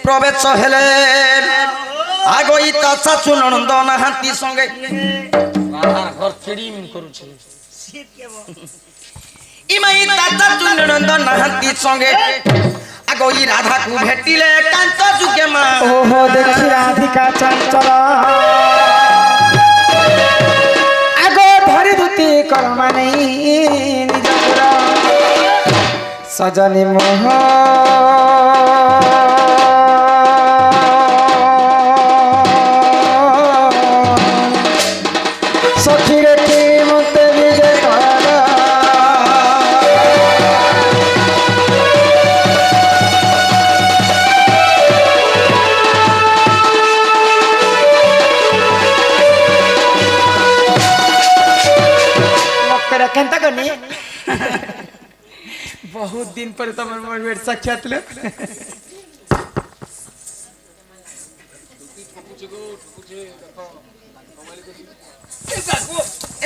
প্রবেশ হেলেন আগই তা চাচু ননন্দ নাহাতি সঙ্গে রাধার ঘর চিড়িম করুছে ইমাই তা চাচু ননন্দ নাহাতি সঙ্গে আগই রাধাকু ভেটিলে কান্ত যুগে মা ওহো দেখি রাধিকা চঞ্চল আগো ধরি দুতি কর্মা নেই নিজ সজনী মোহ সখীরে কি মতে বিজে করা মক্কেরা কেনতা কনি बहुत दिन पर तमर मोर साक्षात ले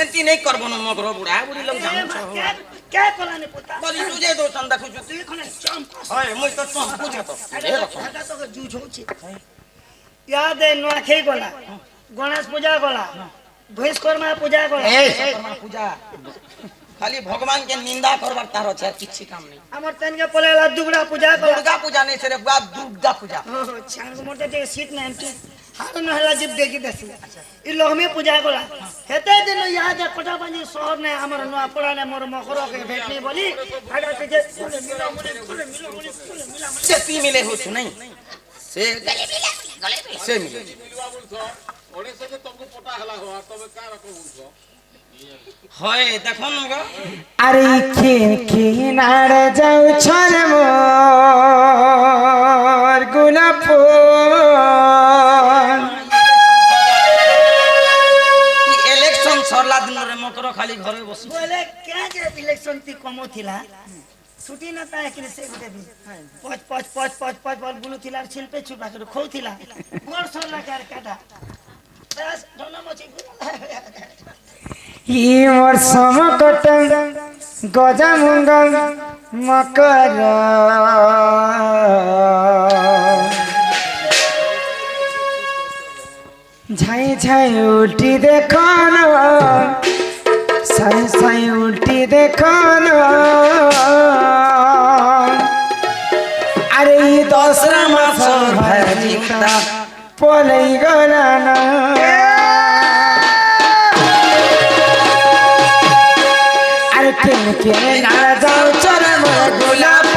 एंती नहीं करबो न मगर बुढ़ा बुढ़ी लोग जान छ क्या कोलाने पोता बड़ी तुझे दो चंदा खुजु तू खने चम हाय मुई तो चम पूछा तो ए रखो हाटा तो जूझ होची याद है नुआखे गोला गणेश पूजा गोला भैंसकर्मा पूजा गोला ए पूजा खाली भगवान के निंदा करबार तार छ किछि काम नहीं हमर तन के पलेला दुर्गा पूजा गोला दुर्गा पूजा नहीं छरे बा दुर्गा पूजा ओ छांग मोटे जे सीट ने एंटी हाथ न हला जिब देखि दसी ई लोहमे पूजा गोला हेते दिन याद है कोटाबाजी शहर ने हमर नुआ पड़ा ने मोर मखरो के भेटनी बोली हाटा ते जे मिला से मिले हो छु नहीं से गले मिले से मिले ओडे से तुमको पता हला हो तबे का रखो बोलछो হয় দেখুন গো আরে কিনার যাও ছরে মোর গোলাপ ইলেকশন সরলা দিন রে মকর খালি ঘরে বসি बोले क्या जे इलेक्शन ती कमो थिला छुट्टी न ता कि से गुटे भी पच पच पच पच पच बल बुलु थिला छिलपे छुपा कर खौ थिला मोर सोला कर काटा बस दोनों मची ই মোর সমকট গজা মুঙ্গ মকর ঝাই ঝাই উল্টি দেখন সাই সাই উল্টি দেখন আরে ই দশরা মাস ভাজিতা পলাই গলা না के ना जाओ चले मोर गोलाप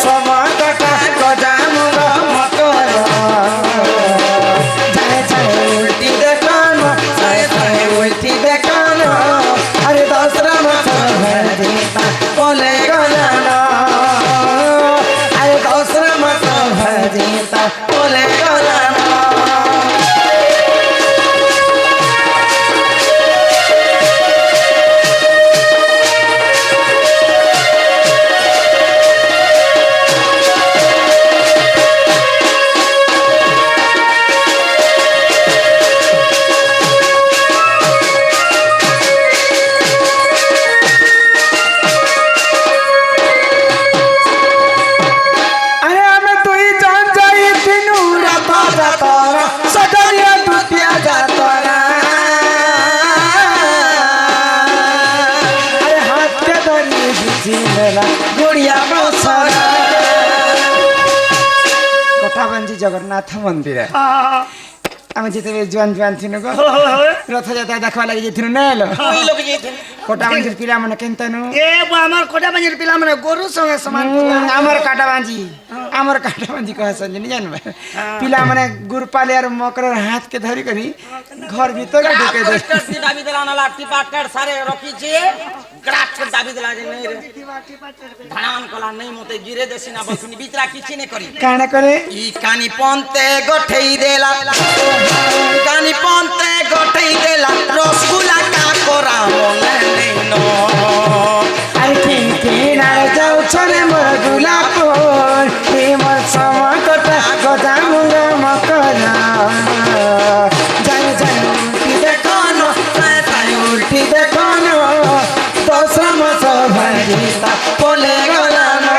समकटा गजा मुग मकर जाए जाए उल्टी देखन जाए जाए उल्टी देखन अरे दसरा मास भजीता बोले गलाना अरे दसरा मास भजीता बोले गलाना जगन्नाथ मंदिर आम जिते जुआन जुआन थी गो रथ यात्रा देखा लगे थी नेलो कोटा बांजी पिला मन केनतनु ए बो हमर कोटा बांजी पिला मन गोरु संगे समान हमर काटा बांजी कह संजनी जानबा पिला माने गुरपाले और मकर हाथ के धरी करी घर भीतर के ढुके दे दाबी देला ना लाठी पाटर सारे रखी छे ग्राफ के दाबी देला जे नहीं रे धान कला नहीं मते गिरे देसी ना बसुनी बिचरा किछि ने करी काने करे ई कानी पंते गठई देला कानी पंते गठई देला रसगुल्ला का कोरा मने नहीं नो अरे के ना जाऊ छने मोर गुलाब के मोर समकटा गजा मुंग मकरा जाय जाय उल्टी देखनो जाय उल्टी देखनो दसरा मास भजीता बोले गलाना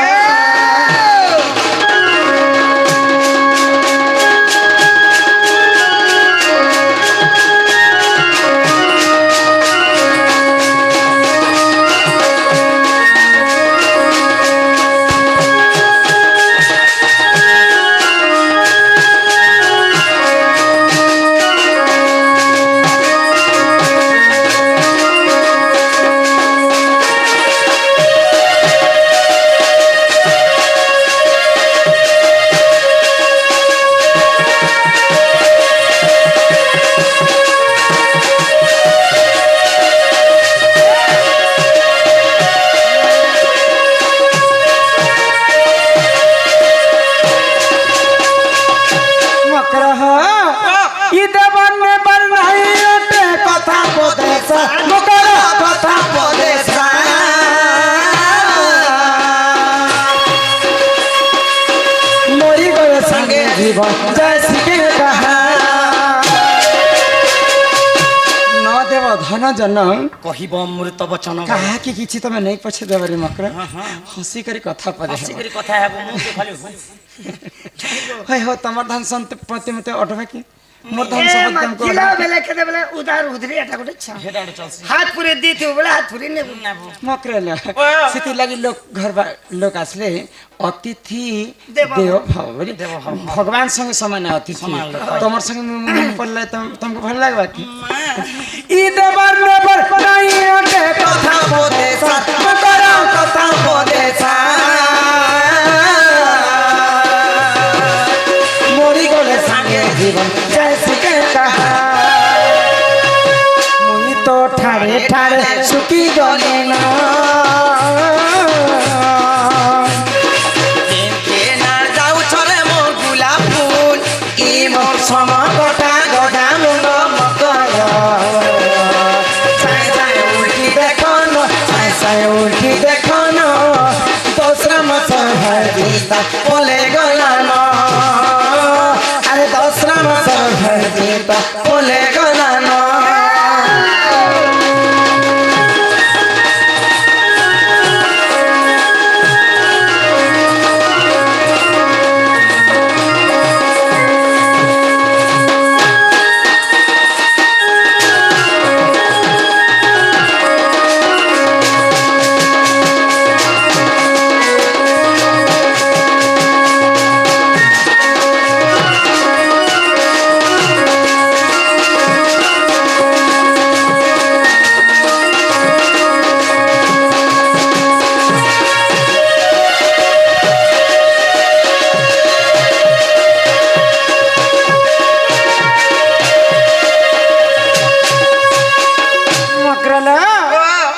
संगे जीवन जैसी के कहा न देव धन जन କହିବ ଅମୃତ ବଚନ କାହାକି କିଛି ତମେ ନେଇ ପଛେ ଦେବରି ମକର ହସି କରି କଥା ପଦେ ଆସିକରି କଥା ହେବ ମୁଁ ତ ଖାଲି ହଇ ହୋ ତମର ଧନ ସମ୍ପତ୍ତି ମତେ ଅଟବା କି मोर धन ए सम्पत्ति हमको मजिला बेले केते बेले उधार उधरी एटा गोटे छ हेडा चलसी हाथ पुरे दिथिउ बेले हाथ पुरे नेबु मकरेल सिति लागि लोक घर लोक आसले अतिथि देव भव भगवान संग समान अतिथि तमर संग मन पड़ले तुमको भल लागबा की ई देवर नेबर नहीं ओटे कथा बोदे सा करा कथा बोदे सा मोरी गोले संगे जीवन जैसे के कहा मुई तो ठाड़े ठाड़े सुखी गले ना के नार जाऊ छरे मोर गुलाब फूल ई मोर समा गोटा गोटा मुंग मकर साय साय उल्टी देखो न साय साय उल्टी देखो न दूसरा मसर है गीता बोले गला ना अरे दूसरा मसर है गीता बोले गला ना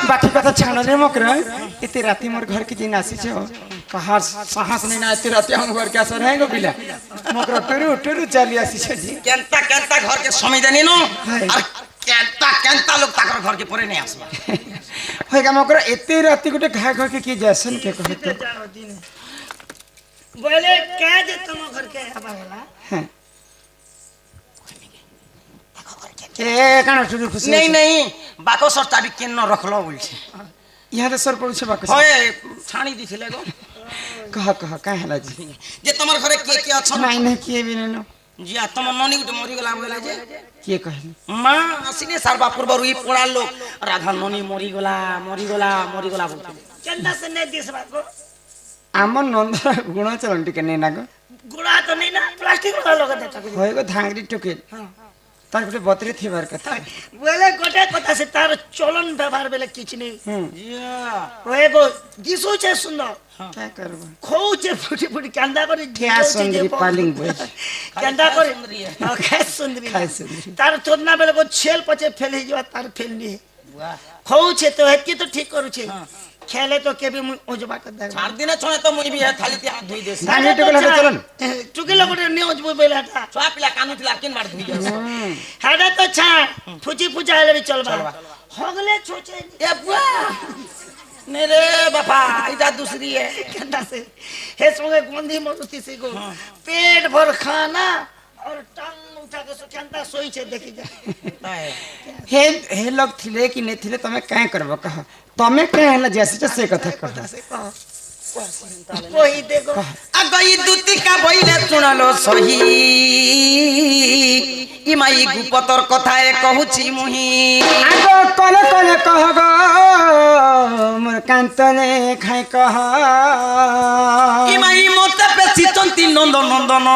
बाकी कथा छाड़ रे मकरा इतने राती मोर घर के दिन आसी छे कहा साहस नहीं ना इतने राती हम घर के असर है गो बिला मकरा टुरु टुरु चली आसी छे जी केंता केंता घर के समय देनी नो और केंता केंता लोग ताकर घर के परे नहीं आसबा होइगा मकरा इतने राती गुटे घा घर के की जैसन के कहत बोले के जे तुम घर के आबाला ए काना टुरु खुशी नहीं नहीं बाको सर चाबी केन न रखलो बोल छे यहाँ तो सर पड़छ बाक होय छाणी दिथिले गो कह का हला जी जे तमर घरे के अछन नहीं नहीं किए भी नहीं जिया तम ननी गुटे मरि गेला बोले जे के कहली मां आसीने सारबा पूर्व रुई पोड़ा लोग राधा ननी मरि गेला बोलते चंदा से ने दिस बाको आम नंदरा गुण चलन टिके नहीं ना गो गुड़ा तो नहीं ना प्लास्टिक वाला लोग देता होइगो धांगरी टुके तार गुटे बतरी थिबार कथा बोले गोटे कथा से तार चलन व्यवहार बेले किछ नहीं जिया ओए गो दिसु छे सुंदर क्या करबो खौ छे फुटी फुटी कांदा करे क्या सुंदरी पालिंग बोल कांदा करे सुंदरी है। हां खाय सुंदरी खाय सुंदरी। तार चोदना बेले को छेल पचे फेल ही जवा तार फेल नहीं वाह खौ छे तो हेती तो ठीक करू छे खेले तो के भी ओजबा कर दे चार दिन छोड़े तो मुई भी है थाली ते हाथ धोई देस धांगरी टुके लगे चलन टुकेला गोटे ने ओजबो बेलाटा छुआ पिला कानु तिला किन बार धोई देस हाडा तो छा फुची फुचाले भी चलबा हगले छोचे ए बुआ नहीं रे बापा इधर दूसरी है कंधा से हे संगे गोंदी मरुति से को पेट भर खाना और टांग उठा के सुखंता सोई छे देखि जा हे लोग थिले कि नहीं थिले तमे काय करबो कह तमे काय हला जैसे जैसे कथा कह से कह कोई देखो अगई दूती का बइले सुनलो सही ई माई गुपतर कथाए कहूची मुही आगो कले कले कह गो मोर कांतने खाय कह ई माई मोते पे चितंती नंदन नंदन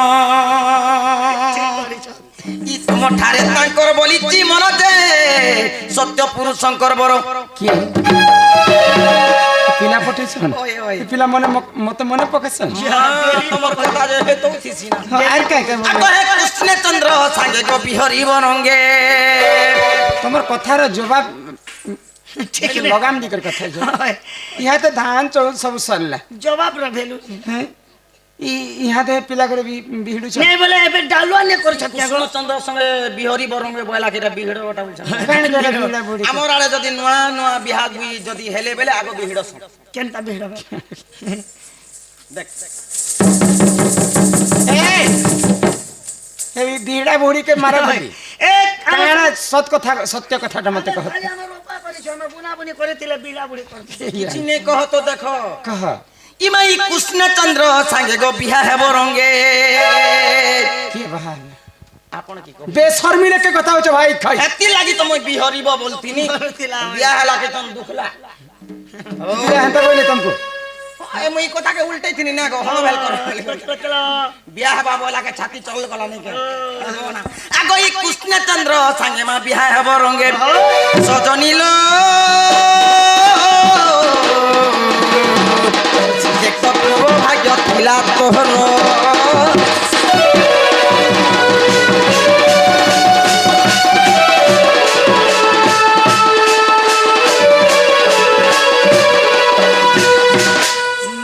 ई तुम ठारे तांकर बोलिची मन दे सत्य पुरुषंकर बर के पिला पटेछन ओए ओए पिला मने मते मने पकेछन तमर कथा जे हे तो थिसी ना आर काय करबो आगो हे कृष्ण चंद्र संगे को बिहरी बनंगे तमर कथार जवाब ठीक ठीक लगाम दिकर कथा जो यहाँ तो धान चौल सब सरला जवाब रे भेलु हैं यहाँ तो पिला करे भी बिहड़ू छ नहीं बोले एबे डालुआ ने कर छत्या कृष्ण चंद्र संगे बिहरी बनंगे बोला के बिहड़ ओटा बोल कान जरा बिहड़ा बुड़ी हमर आले जदी नुआ नुआ बिहा हुई जदी हेले बेले आगो बिहड़ स केनता भेड़ देख ए বিড়া বুড়িকে মারা বলি এ কাଣା সত্য কথাটা মতে কহ খালি আমার বাপা করেছে আমার বুনাবুনি করেছিল বিড়া বুড়ি করতে କିଛି ନେଇ କହ ତ ଦେଖ কহ ইমাই কৃষ্ণচন্দ্র সাঙ্গে গো বিহা হেব রঙ্গে কি বাহার ଆପଣ কি কহ বেশর্মিলে কে কথা হচ্ছে ভাই খাই হেতি লাগি তো মই বিহরিব বলতিনি বিয়া হেলা কে তন দুখলা হেতা কইলে তুমকু এ মই কথা কে উল্টাই থিনি না গো হল বেল কর চলো বিয়া হেবা বলা কে ছাতি চল গলা নাই কে আগো ই কৃষ্ণচন্দ্র সাঙ্গে মা বিহা হেব রঙ্গে সজনিল দেখো প্রভু ভাগ্য ଥିଲା তোহর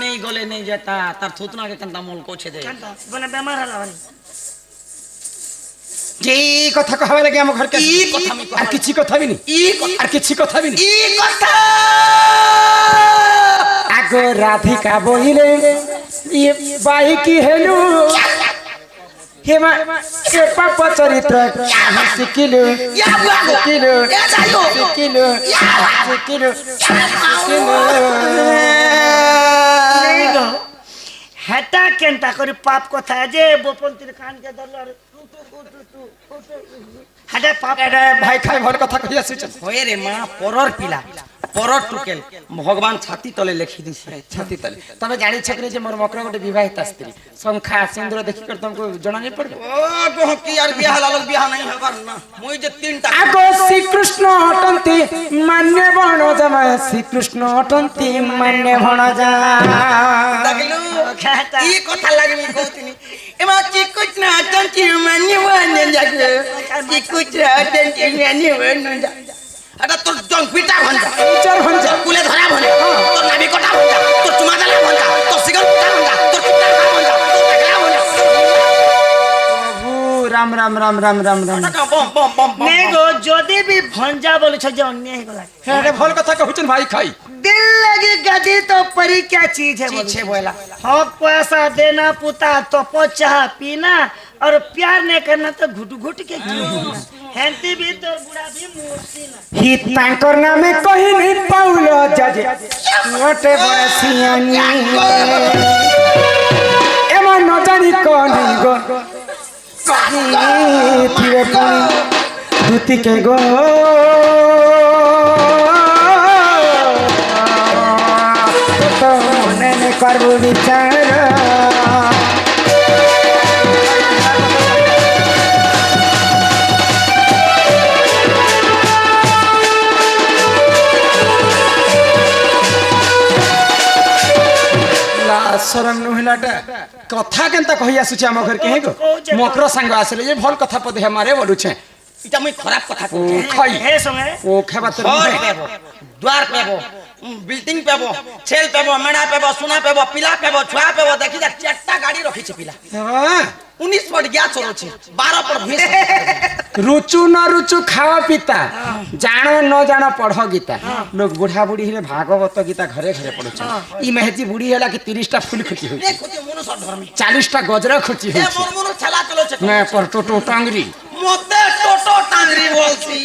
নেই গলে নেই যেতা তার থুতনা কে কেনতা মল কোছে দে কেনতা বনে বেমার হলা ভাই যে কথা কহবা লাগে ଆମ ঘর কে ই কথা আমি আর কিছু কথা বিনি ই কথা আর কিছু কথা বিনি ই কথা আগো রাধিকা বহিলে ইয়ে বাই কি হেলু হেমা এ পাপ চরিত্র শিখিলু ইয়া বুয়া শিখিলু ইয়া যাইও শিখিলু শিখিলু নেই গো হেটা কেনতা করে পাপ কথা যে বপন্তির কানকে ধরলো আর হেটা পাপ এটা ভাই খাই ভাল কথা কই আসুছেন হয়ে রে মা পরর পিলা পরর টুকেল ভগবান ছাতি তলে লেখি দিছে ছাতি তলে তবে জানিছ কি যে মোর মকর গোটে বিবাহিতা স্ত্রী শঙ্খা সিন্দুর দেখি করে তোমাকে জনা নাই পড়বে ও গো কি আর বিয়া হলাল বিয়া নাই হবার না মই যে তিনটা আগো শ্রীকৃষ্ণ অটন্তি মান্য বনজা শ্রীকৃষ্ণ অটন্তি মান্য ভণজা লাগিলু খেতা ই কথা লাগি কইতিনি এমা চিকুচ না তন্তি মানি ওয়ানে জাগলো চিকুচ তন্তি মানি ওয়ানে যা এটা তোর জং পিটা ভঞ্জা চার ভঞ্জা কুলে ধরা ভঞ্জা তোর নাভি কটা ভঞ্জা তোর চুমা দালা ভঞ্জা তোর সিগন পিটা ভঞ্জা তোর কিটা ভঞ্জা তোর দেখলা ভঞ্জা প্রভু রাম রাম রাম রাম রাম রাম বম বম বম নেই গো যদি বি ভঞ্জা বলেছ যে অন্যায় হয়ে গলা হ্যাঁ এটা ভাল কথা কহুছেন ভাই খাই दिल लगी गदी तो परी क्या चीज है बोलो? ছে বয়লা हक पैसा देना पुता तो चाह पीना और प्यार नहीं करना तो घुट घुट के जीना हेंती भी तो बुढ़ा भी मूर्ति ना হি তাঙ্কর নামে কহিনি পাউল জাজে ওটে বসিয়ানি এমন ন জানি কোনি গো কহিথিবে পুনি দুতিকে গো তো মনে নে করবো বিচার শরম নহিলাটা কথা কেনতা কহি আসুছে আম ঘর কে গো মকর সাঙ্গ আসলে যে ভাল কথা পদে মারে বলুছে এটা মই খারাপ কথা ও কই খাই हे संगे ও খাবা তোর ঘর পেব দ্বার পেব বিল্ডিং পেব ছেল পেব মেড়া পেব সোনা পেব পিলা পেব ছুয়া পেব দেখি যা চারটা গাড়ি রখিছে পিলা হ্যাঁ 19 পট গ্যাস চলছে 12 পট ভুঁই रुचु न रुचु खाओ पिता जानो न जानो पढ़ो गीता लोग बुढ़ा बुढ़ी हेले भागवत गीता घरे घरे पढ़ुछ ई मेहती बुढ़ी होला कि 30 टा फूल खुची होई দেখুছি মনুষ্য ধর্মী 40 টা গজরা খুচি এ होई মোর মনু ছেলা চলছে मैं पर टोटो टांगरी মতে টোটো টাংরি বলছি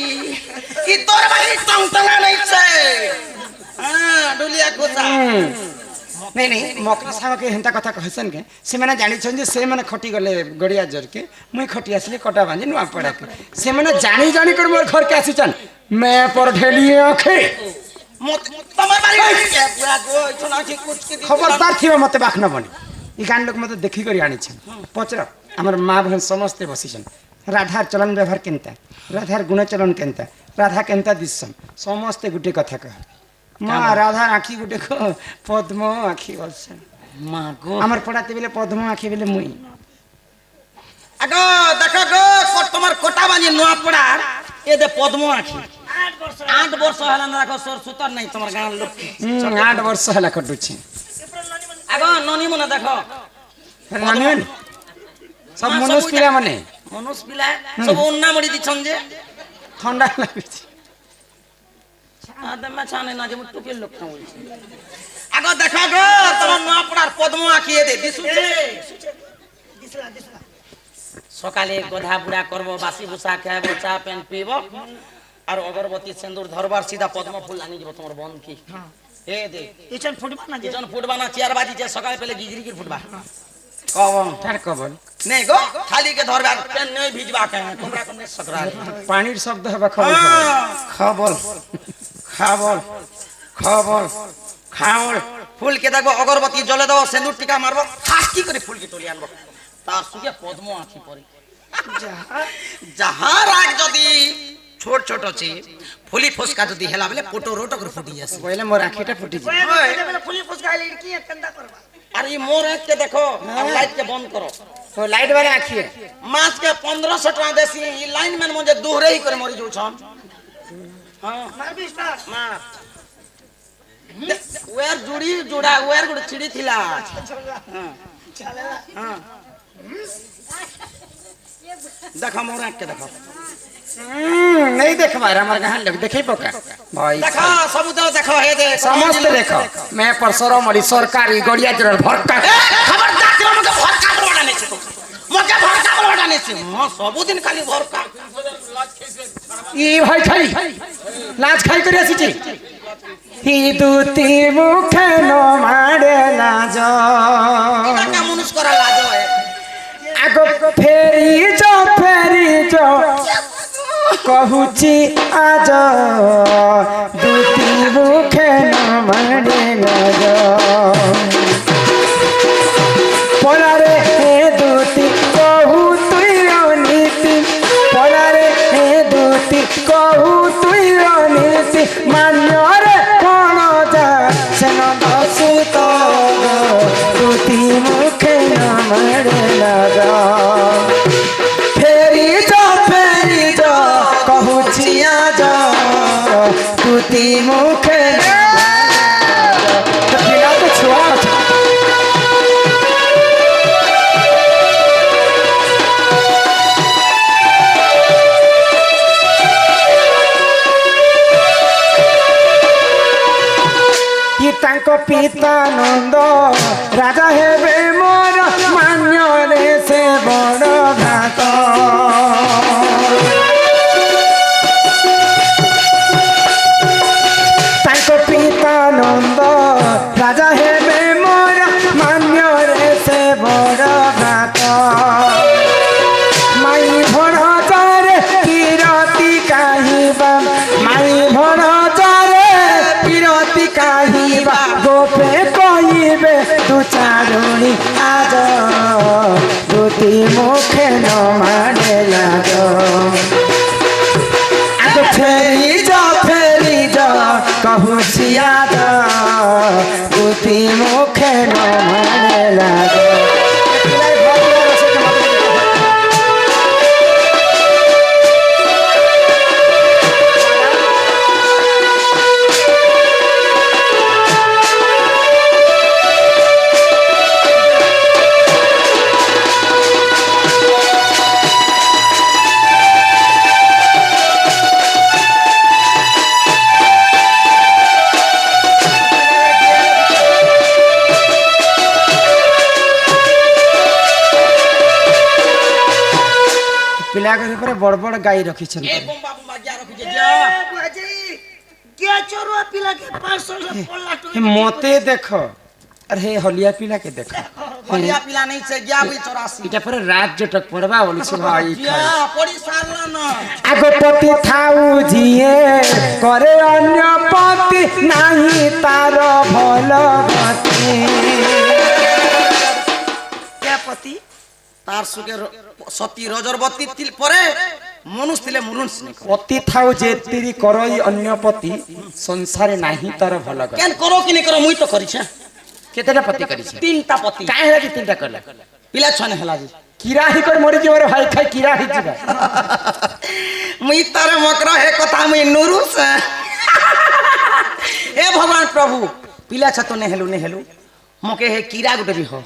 কি তোর বাড়ি টংটনা নাইছে হ্যাঁ ডুলিয়া কোসা नहीं नहीं मकरा साहब के हेंता कथा कहसन के से माने जानि छन जे से माने खटी गले गड़िया जर के मुई खटी असली कटा बांधी नुआ पड़ा के से माने जानी जानी कर मोर घर के आसी छन मैं पर ढेलिए आखे মত তোমার বাড়ি নাইছে পুরা গো ইছনা কি কুচকি দি खबरदार थिबा मते बाख न बनी ई गान लोग मते देखि करी आनी छन पचर हमर मां बहन समस्त बसी छन राधार चलन व्यवहार केनता राधार गुण चलन केनता राधा केनता दिसम समस्त गुटे कथा कह मां राधा आखी गुटे को पद्म आखी बसन মা গো আমার পড়াতে বেলে পদ্ম আঁখি বেলে মুই আগো দেখো গো তোমার কোটা বানি নোয়া পড়া এ দে পদ্ম আঁখি 8 বর্ষ হলা না দেখো সর সুতার নাই তোমার গান লোক 8 বর্ষ হেলা কটুছি আগো ননি মনে দেখো নানিন সব মনুষ পিলা মানে মনুষ পিলা সব উন্না মড়ি দিছন যে ঠান্ডা লাগুছি আদে মা ছানে না যে মুটুকের লোক না বলছি আগো দেখো গো তোমার নোয়া পড়ার পদ্ম আঁখি এ দে দিছুছে दिसला दिसला সকালে গধা বুড়া করব, বাসি ভুষা খাইব, চা পেন পিব, আর অগরবতী সিন্দুর ধরবার, সিধা পদ্ম ফুল আনি যাব তোমার বন কি। এ দে ইচন ফুটবা না যে যেজন ফুটবা না, চেয়ার বাজি যে সকালে পেলে গিজরি ফুটবা কবন তার কবল নেই গো, খালি কে ধরবা, পেন নেই ভিজবা কে, তোমরা কোনে সকরা পানির শব্দ হবে খবর খাবল খাবল খাবল খাওল। ফুলকে দেখবো, অগরবতী জলে দেবো, সিন্দুর টিকা মারবো, হাসি করে ফুলকে তুলে আনবো, তার সঙ্গে পদ্ম আঁকি পরে। যাহার আগ যদি ছোট ছোট আছে, ফুলি ফসকা যদি হেলা বলে পোটো রোটো করে ফুটি যাচ্ছে। কইলে মোর আখিটা ফুটি যায়। ফুলি ফুসকা আইলে কি কেন্দা করবা আর এই মোর আঁককে দেখো, লাইট কে বন্ধ করো, তো লাইট বারে আখি মাছ के 1500 টাকা দেছি, এই লাইন ম্যান মধ্যে দূরে ही করে মরি যাউছন। হ্যাঁ মারবিস না মার ওয়ার জুড়ি জোড়া, ওয়ার গুড় চিড়ি থিলা। হ্যাঁ চলে না হ্যাঁ দেখো মোর আঁককে দেখো, नहीं देखबार हमार गाहन लोग देखै पका भाई देखो सब तो देखो, हे देख समस्त देखो मैं परसरो मरी सरकारी गड़िया जर भरका खबरदार तुम मके भरका बड़ा नहीं छी, मके भरका बड़ा नहीं छी, म सब दिन खाली भरका। ई भाई खाई लाज खाई करी आसी ही दूती मुखे नो मारे लाज এটা কা মনুষ করা লাজ হয়। आगो फेरी जो कहूची आज दूती मुखे नो मारे लाज पलारे हे दूती कहू तुई नीति पलारे हे दूती कहू तुई नीति मान्यरे कोण जा सेन दसु तो दूती मुखे न मरे लगा फेरी जो कहू छिया जा दूती मुखे न मरे लगा। तो छुआ तांको पिता नंद राजा हेबे मोर मान्यरे से बड़ घात तांको पिता नंद राजा हेबे मोर मान्यरे से बड़ घात माई भण चारे किरती काहिबा माई भण चारे किरती काहिबा गोपे कहिबे तू चारुणी आज दूती मुखे न माने लाग आज फेरी जा कहू छिया दूती मुखे न माने लाग। पिला घर पर बड़ बड़ गाय रखी छन ए बम्बा बम्बा गया रखि जे जा बुआजी क्या चोरवा पिला के 500 से पोला हे मोते देखो अरे हलिया पिला के देखो हलिया पिला नहीं से गया भी 84 इटा पर रात जटक पड़बा बोली छ भाई या पड़ी सारला न आगो पति थाउ जिए करे अन्य पति नाही तार भल गति क्या पति तार सुके सती रजरबती तिल परे मनुष तिले मनुष नहीं पति थाउ जे तेरी करई अन्य पति संसारे नाही तार भल गति केन करो कि नहीं करो मुई तो करी छे केतेटा पति करी छ तीनटा पति काहे हेला कि तीनटा करला पिला छने हला जी किरा ही कर मरि जेवर हाई खाई किरा ही जिबा मुई तारे मकरा हे कथा मुई नुरुस हे भगवान प्रभु पिला छ तो ने हेलु मके हे कीड़ा गुटे भी हो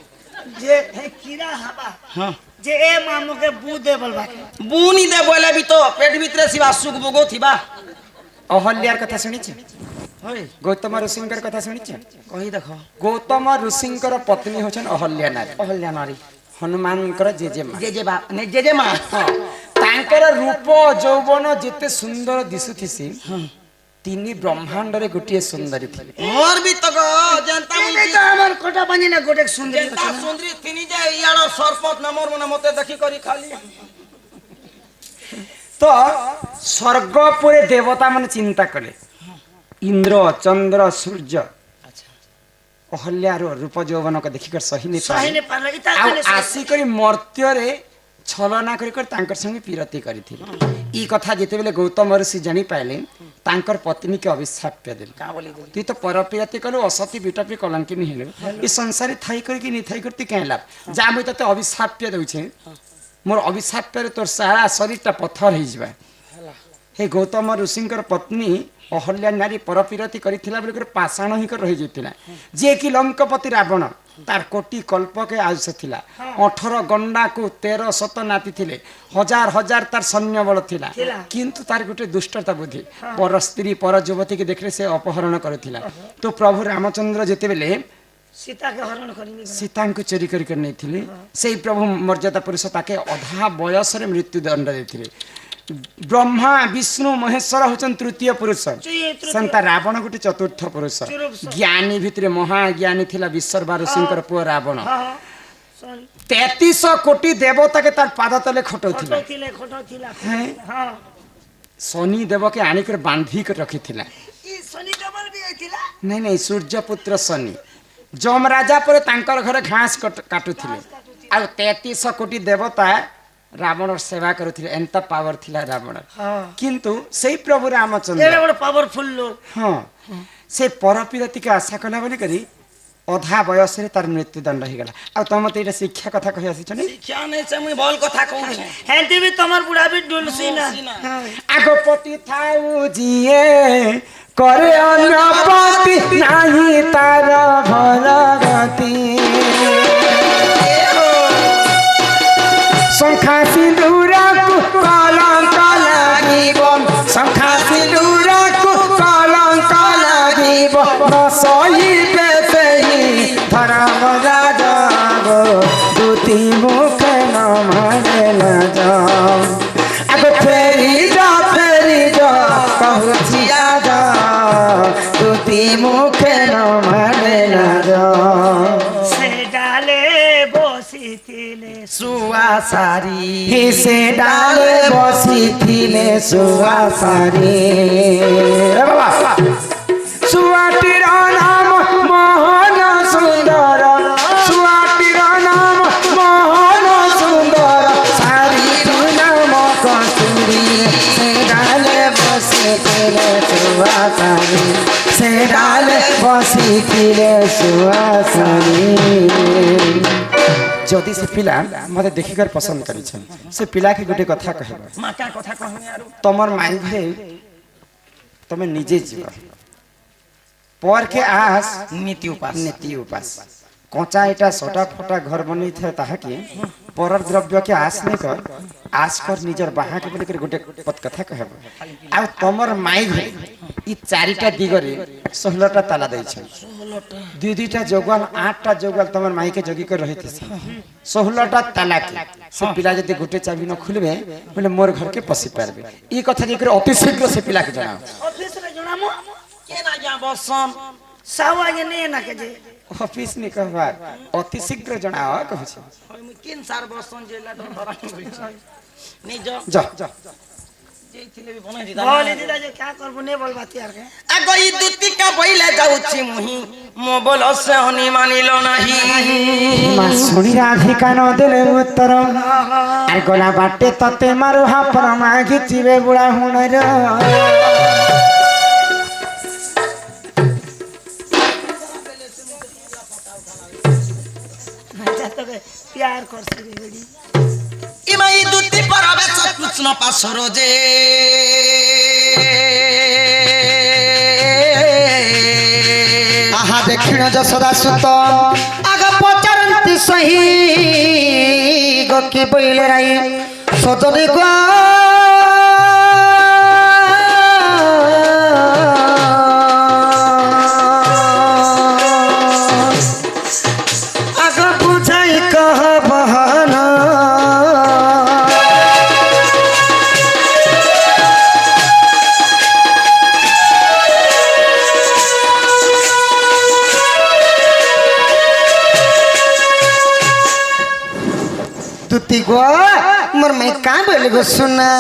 जे है कीड़ा हवा हां जे ए मामो के बू दे बोलबा के बुनी दे बोले भी तो पेट भीतर सिवा सुख भोगो थिबा अहल्यार कथा सुनी छ होय गौतम ऋषिंकर कथा सुनी छ कहि देखो गौतम ऋषिंकर पत्नी होछन अहल्या नारी अहल्या नारी ହନୁମାନଙ୍କର ଜେଜେମା। ଜେଜେମା ତାଙ୍କର ରୂପ ଯୌବନ ଯେତେ ସୁନ୍ଦର ଦିଶୁଥିସି ତିନି ବ୍ରହ୍ମାଣ୍ଡରେ ଗୋଟିଏ ସୁନ୍ଦରୀ ଥିଲେ। ମୋର ବି ତ ଯେନ୍ତା এই তো আমার কোটা বানি না গোটে সুন্দরী ଯେନ୍ତା ସୁନ୍ଦରୀ ଥିନି ଯେ ଇଆଡ ସରପଞ୍ଚ ନମ୍ବର ମାନେ ମତେ ଦେଖି କରି ଖାଲି ତ ସ୍ୱର୍ଗ ପରେ ଦେବତା ମାନେ ଚିନ୍ତା କଲେ ଇନ୍ଦ୍ର ଚନ୍ଦ୍ର ସୂର୍ଯ୍ୟ ଅହଲ୍ୟାର ରୂପ ଯୌବନକୁ ଦେଖିକରି ସହିନି সহিনে পারলে ইতা ଆଉ কইলে ଆସିକରି ମର୍ତ୍ତ୍ୟରେ ଛଳନା କରି ତାଙ୍କର ସଙ୍ଗେ ବିରତି କରିଥିଲେ। ଇ କଥା ଯେତେବେଳେ ଗୌତମ ଋଷି ଜାଣିପାରିଲେ ତାଙ୍କର ପତ୍ନୀକି ଅଭିଶାପ ଦେଲେ। କା ବୋଲି তুই তো পরপিরাতি কলু অসতী বিটপি কলঙ্কিনী হেলু এই সংসারে থাই করি কি নিথাই করতে কেন লাভ যা মুই তোতে অভিশাপ্য দেউছে মোর অভিশাপ্যরে তোর সারা শরীরটা পথর হয়ে যাবে। হে গৌতম ঋষিঙ্কর পত্নী অহল্যা নারী পরপিরতি করিছিলা বলি করে পাষাণ হি করে রহি যাইতিলা যে কি লঙ্কপতি রাবণ তার কোটি কল্পকে আয়ুষ ଥିଲା 18 গন্ডাকু 13 শত নাতি ଥିଲେ हजार हजार তার সৈন্য বল ଥିଲା কিন্তু তার গোটে দুষ্টতা বুদ্ধি পর স্ত্রী পর যুবতীকে দেখলে সে অপহরণ করুଥିଲା তো প্রভু রামচন্দ্র যেতেবেলে সীতাকে হরণ করিনি সীতাଙ୍କୁ চୋରି କରି ନେଇଥିଲେ ସେଇ ପ୍ରଭୁ ମର୍ଯ୍ୟାଦା ପୁରୁଷ ତାକେ ଅଧା ବୟସରେ ମୃତ୍ୟୁ ଦଣ୍ଡ ଦେଇଥିଲେ। ବ୍ରହ୍ମା ବିଷ୍ଣୁ ମହେଶ୍ୱର ହଉଛନ୍ତି ତୃତୀୟ ପୁରୁଷ ସେନ୍ତା ରାବଣ ଗୋଟେ ଚତୁର୍ଥ ପୁରୁଷ ଜ୍ଞାନୀ ଭିତରେ ମହାଜ୍ଞାନୀ ଥିଲା ବିଶ୍ୱର୍ବା ଋଷିଙ୍କର ପୁଅ ରାବଣ 33 କୋଟି ଦେବତାକେ ତାର ପାଦ ତଲେ ଖଟଉଥିଲା খটছিল হ্যাঁ ଶନି ଦେବକେ ଆଣିକରି ବାନ୍ଧିକରି ରଖିଥିଲା। ই শনি ডবল বি আইতিলা ନାଇଁ ନାଇଁ ସୂର୍ଯ୍ୟପୁତ୍ର ଶନି ଯମ ରାଜା ପରେ ତାଙ୍କର ଘରେ ଘାସ କାଟୁଥିଲେ ଆଉ 33 କୋଟି ଦେବତା ରାବଣର ସେବା କରୁଥିଲେ ଏନ୍ତା ପାୱାର ଥିଲା ରାବଣ କିନ୍ତୁ ସେଇ ପ୍ରଭୁ ରାମଚନ୍ଦ୍ର এড়ে বড় পাওয়ারফুল লোক ହଁ ସେ ପରପିରତିকে ଆଶା କଲା ବୋଲି କରି ଅଧା ବୟସରେ ତାର ମୃତ୍ୟୁଦଣ୍ଡ ହେଇଗଲା। ଆଉ ତମ ମତେ ଏଇଟା ଶିକ୍ଷା କଥା କହି ଆସିଛ ନି ଶିକ୍ଷା ନେଇ ସେ ମୁଇଁ ଭଲ କଥା କହୁଛେ হেলতি বি তোমার বুড়া বি ডুলসি না আগপতি ଥାଉ ଯିଏ করে ଅନ୍ୟପତି ନାହିଁ ତାର ଭଲ ଗତି ଶଙ୍ଖା ସିନ୍ଦୁରକୁ କଲଙ୍କ ଲାଗିବ ଶଙ୍ଖା ସିନ୍ଦୁରକୁ କଲଙ୍କ ଲାଗିବ ନ ସହିବେ ସେହି ଧର୍ମ ରାଜା ଗো ଦୁତି ମୁଖେ ନ ମାରେ ନ ଯାଅ ଆଗ ଫେରି ଯା କହୁଛି ଆଜା ଦୁତି ମୁଖେ ନ ମାରେ ନ ଯାଅ সে ডালে বসিছিলে ସୁଆସାରୀ হে সে ডালে বসিছিলে সুয়াসারে বাবা সুয়াটির নাম মোহন সুন্দর সুয়াটির নাম মোহন সুন্দর সারি নাম কস্তুরী সে ডালে বসিছিলে সুয়াসারে সে ডালে বসিছিলে সুয়াসারে যদি সে পিলা মতে দেখিকার পছন্দ করেছেন সে পিলাকে গোটে কথা কহিব ମାକା କଥା କହୁନି ଆରୁ তোমার মাই ভাই তুমি নিজে যাব পরকে আস ନୀତି ଉପାସ নীতি উপাস কচা এটা ছোটা ফোটা ঘর বনাই থাকে তাহাকে পরর দ্রব্যকে আস নেই কর আস কর নিজের বাহাকে বলি করে গোটে কথা কহব আর তোমার মাই ভাই ই চারিটা দিগরে 16টা তালা দেইছেন দুইটা যোগাল 8টা যোগাল তোমার মাইকে জগি করে রহিতেছে 16টা তালাকে সে পিলা যদি গোটে চাবি ন খুলবে বলে মোর ঘরকে পশি পারবে এই কথা দিয়ে করে অতি শীঘ্র সে পিলাকে জানাও অফিসরে জনামো কে না যা বসন সাউ আগে নিয়ে না কেজে অফিস নি কহবার অতি শীঘ্র জানাও কহছে মুই কিন সার বসন জেলা ধরা নিজ যা যা যেইଥିଲେ ବି ବନେଇ ଦିଦା বলে দিদা যে क्या করবো নে বল বাতি আর কে ଆଗ ଇ ଦୁତିକା ବଇଲେ ଯାଉଛି ମୁହିଁ ମୋ ବୋଲ ସେ ହନି ମାନିଲ ନାହିଁ মা শুনি রাধিকা ন দেলে উত্তর আর গলা বাটে ততে মারু হাপর মা ঘিচিবে বুড়া হুণর তোকে প্যার করছি রে বেড়ি ইমা ই দুতি পরাবে কৃষ্ণ পাশর যে আহা দেখিণ যশোদা সুত আগ পচারন্তি সহি গকি বইলে রাই সজনি গো আগ বুঝাই কহ দুতি গো মোর মাই কা বলে গো সোনা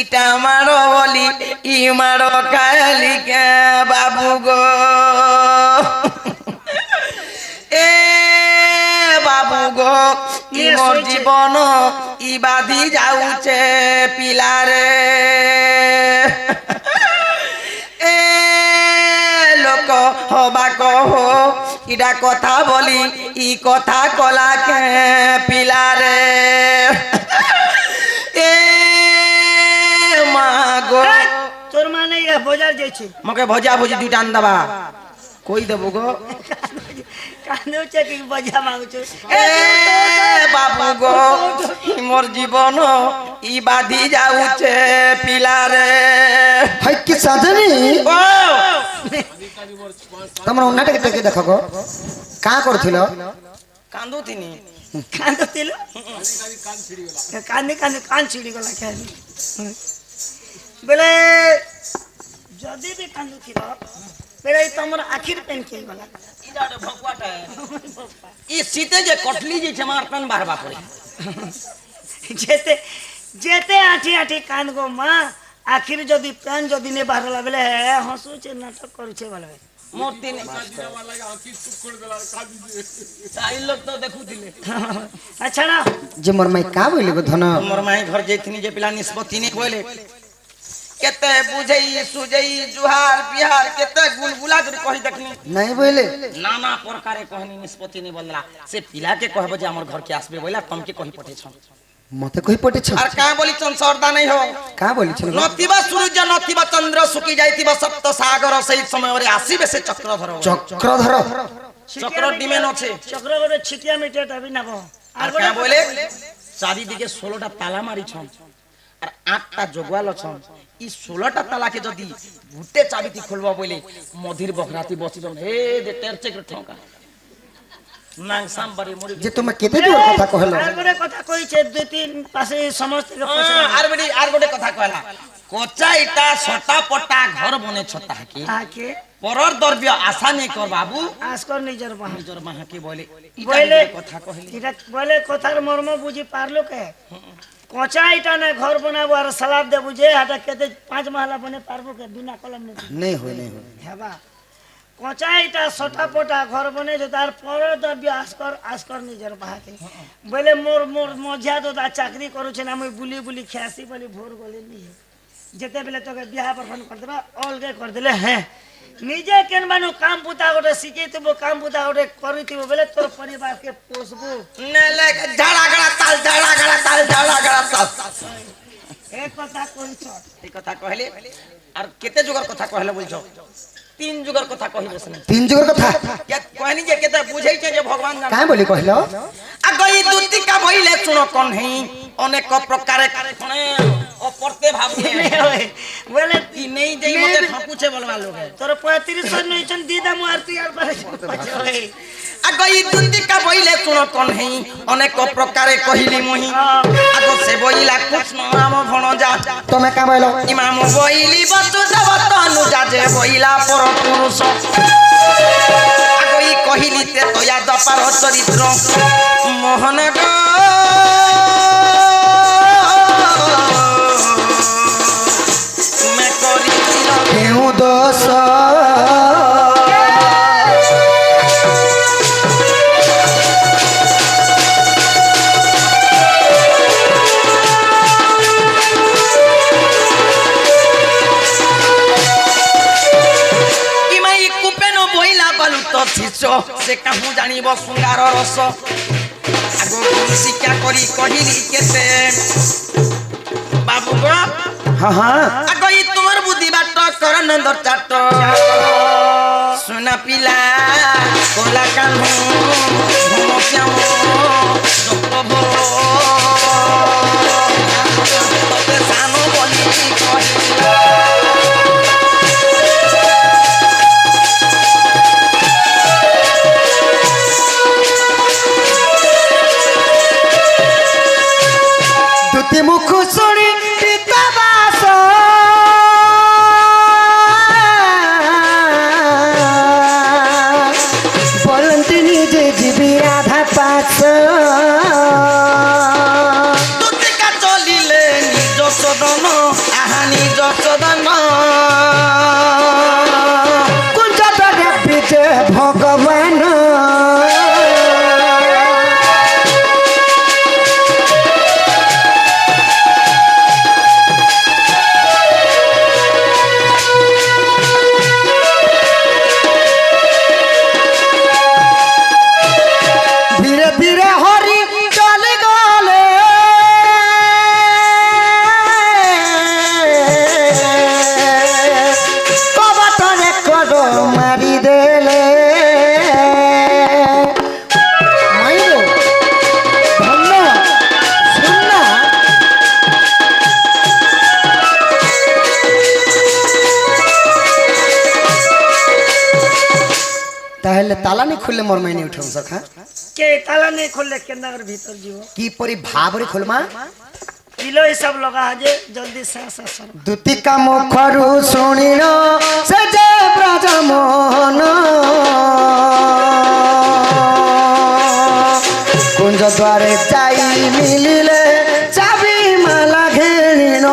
ইটা মারো বলি ই মারো কালিকা বাবু গো এ বাবু গো ই মোর জীবন ই বাধি যাউছে পিলারে এ লোক হবা কহ ইটা কথা বলি ই কথা কলা কে পিলারে এ মা গো তোর মানে বাজার যাইছে মকে ভজা ভজি দুইটা আন দেবা কই দেবো গো কান্দুছে কি বজা মাগুছো এ বাবু গো মোর জীবন ই বাধি যাউছে পিলারে হাই কি সাজনি ও তোমরা ওনাটাকে দেখে দেখো গো কা করছিল কান্দুতিনি কান্দুছিল কান্দি কান্দি কান ছিড়ি গলা কেন বেলে যদি বি কান্দুছিল বেলে তোমার আখির পেন কে গলা ইটা ভগবাটা ই শীতে যে কটলি যে মার পেন বারবা পড়ে যেতে যেতে আঠি আঠি কান গো মা আখির যদি পেন যদি নে বারলা বেলে হসুছে নাটক করছে বলবে মূর্তি নেই চাই লোক তো দেখুଥିଲେ আচ্ছা না যে মোর মাই কা বলে গো ধন মোর মাই ঘর যেইথিনি যে পিলা নিষ্পত্তি নি কইলে কেতে বুঝেই সুজেই জুহার বিহার কেতে গুলগুলা করে কহি দেখনি নাই বলে নানা প্রকারে কহনি নিষ্পত্তি নি বললা সে পিলাকে কহব যে আমার ঘর কে আসবে বইলা তমকে কহি পঠেছ মতে কই পটেছ আর কা বলিছন সর্দা নাই হো কা বলিছিল গো নথিবা সূর্য নথিবা চন্দ্র শুকি যাইতিবা সপ্ত সাগর সেই সময়রে আসিবে সে চক্রধর চক্রধর চক্র ডিমেন আছে চক্র করে ছিটিয়া মিটিয়া টাবি নাবো আর কা বলে চারিদিকে 16টা তালা মারিছন আর 8টা জগওয়াল আছন ই 16টা তালাকে যদি ভুটে চাবিতি খুলবা বলে মধির বখরাতি বসিছন হে দে তেরচে করে ঠকা নাং সামবারে মরি যে তুমি কেতে দূর কথা কহল আর করে কথা কইছে দুই তিন পাশে সমস্ত আর গোটে কথা কহলা কোচা ইটা ছটা পটা ঘর বনে ছটা কি আকে পরর দ্রব্য আশা নেই কর বাবু আসকর নিজের বাহা নিজর মাহাকে বলে বলে ইটা কথা কহিলি এটা বলে কথার মর্ম বুঝি পারলো কে কোচা এটা না ঘর বানাবো আর সালাদ দে বুঝে হাটা কেতে 5 মহলা বনে পারবো কে বিনা কলম নে নেই হয় নেই হয় হেবা কোচা এটা ছটা পটা ঘর বনে যে তার পর দ্রব্য আসকর নিজের বাহাকে বলে মোর মোর মজা তো তা চাকরি করুছে না আমি বুলি বুলি খেয়াসি বলি ভোর গলে নিয়ে যেতে বেলে তোকে বিয়াহ বরফন করে দেবা অলগে করে দিলে হ্যাঁ নিজে কেন মানু কাম পুতা গোটে শিখেইতব কাম পুতা গোটে করিতব বেলে তোর পরিবারকে পোষবো নেলে ঝাড়া গড়া তাল ঝাড়া গড়া তাল ঝাড়া গড়া তাল এক কথা কইছ এই কথা কহিলে আর কেতে যুগর কথা কহিলে বলছো 3 যুগর কথা কহি বসনে 3 যুগের কথা কহনি যে কেতে বুঝাইছে যে ভগবান জানে কাই বলি কহিল আগই দুতিকা বইলে শুনো কোন হেই অনেক প্রকারে কোনে অপরতে ভাবনে বলে ই নেই দেই মতে ঠাকুছে বলবা লোকে তোর 35 নইছন দিদাম আর তুই আর পারে আগই দুতিকা বইলে শুনো কোন হেই অনেক প্রকারে কহিলি মহি আগ সে বইলা কৃষ্ণ নাম ভণজা তুমি কা বইল ইমাম বইলি বস্তু দেবত অনুজা যে বইলা পর পুরুষ আগই কহিলিতে তয়া দপার চরিত্র মোহন গো তুমি করিছিল কেউ দোষ ইমাই কুপেন বইলা বালুত শিষ্য সে কাহু জানিব শৃঙ্গার রস আগ গুরু শিক্ষা করি কহিলি কেতে বাবু গো হ্যাঁ হ্যাঁ আগই তোমার বুদ্ধি বাট কর নন্দর চাট সোনা পিলা কোলা কানু ঘুম শ্যাম ততে সানো বলি কহিলা দুতি মুখ শুনি পিতা বাস তাহলে তালা নি খুললে মোর মাইনে উঠম সখা কে তালা নেই খুললে কেন্দার ভিতর যাব কি পরি ভাবরে খুলমা দিলো এসব লগা যে জলদি শেষ সর দুতিকা মুখরু শুনিন সে যে ব্রজমোহন কুঞ্জ দ্বারে যাই মিলিলে চাবি মালা ঘেরিন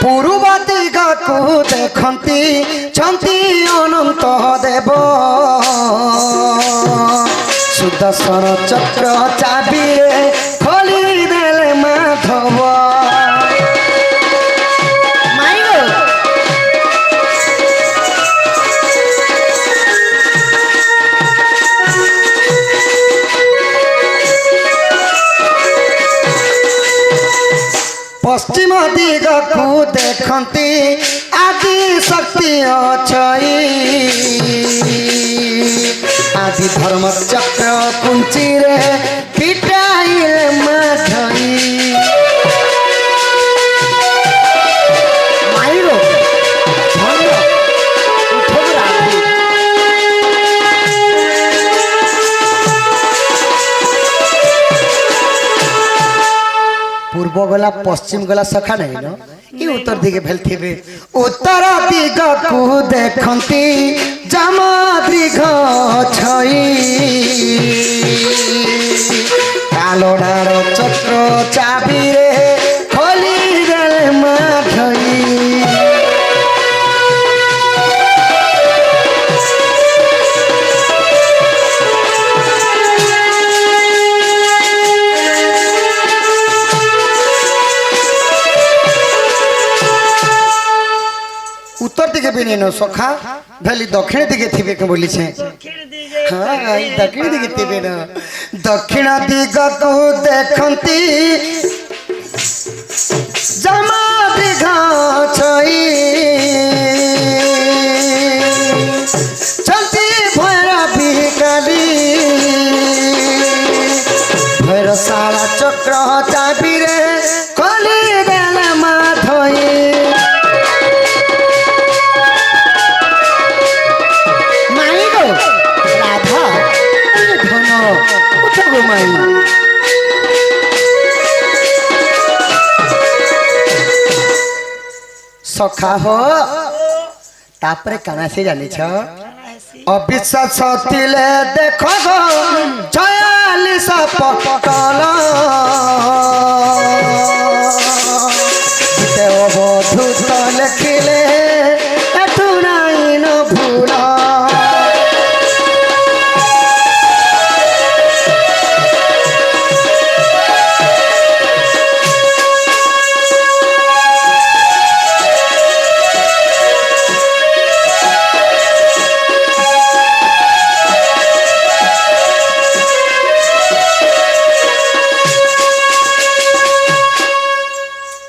পুরুবাতি গাকু দেখন্তি ছন্তি অনন্ত দেব সুদর্শন চক্র চাবিরে খোলি দেলে মাধব পশ্চিম দিগকু দেখন্তি আদি শক্তি অছই আদি ধর্ম চক্র কুঞ্চিরে পিটাইলে মাধই মাইরো ধন্য উঠো রাধি পূর্ব গলা পশ্চিম গলা সখা নাই ন ই উত্তর দিকে ফেলথিবে উত্তর দিগকু দেখন্তি জামা দীর্ঘ ছই কালোডার চক্র চাবিরে খোলি দেলে মাধই উত্তর দিকে বেরিয়ে সখা ভেলি দক্ষিণ দিকে থিবে কে বলিছে দক্ষিণ দিকে হ্যাঁ এই দক্ষিণ দিকে থিবে না দক্ষিণ দিগকু দেখন্তি জামা দীর্ঘ ছই চলতি ভৈরা বিকালি ভৈর সারা চক্র চাবিরে কলি দেলে মাধই রাধা ধন উঠো গো মাই সখা হ তাপরে কানা সে জানিছ অবিশ্বাস ଥିଲେ দেখ গো 46 পটল অবধূত লেখিলে এটু নাই ন ভুল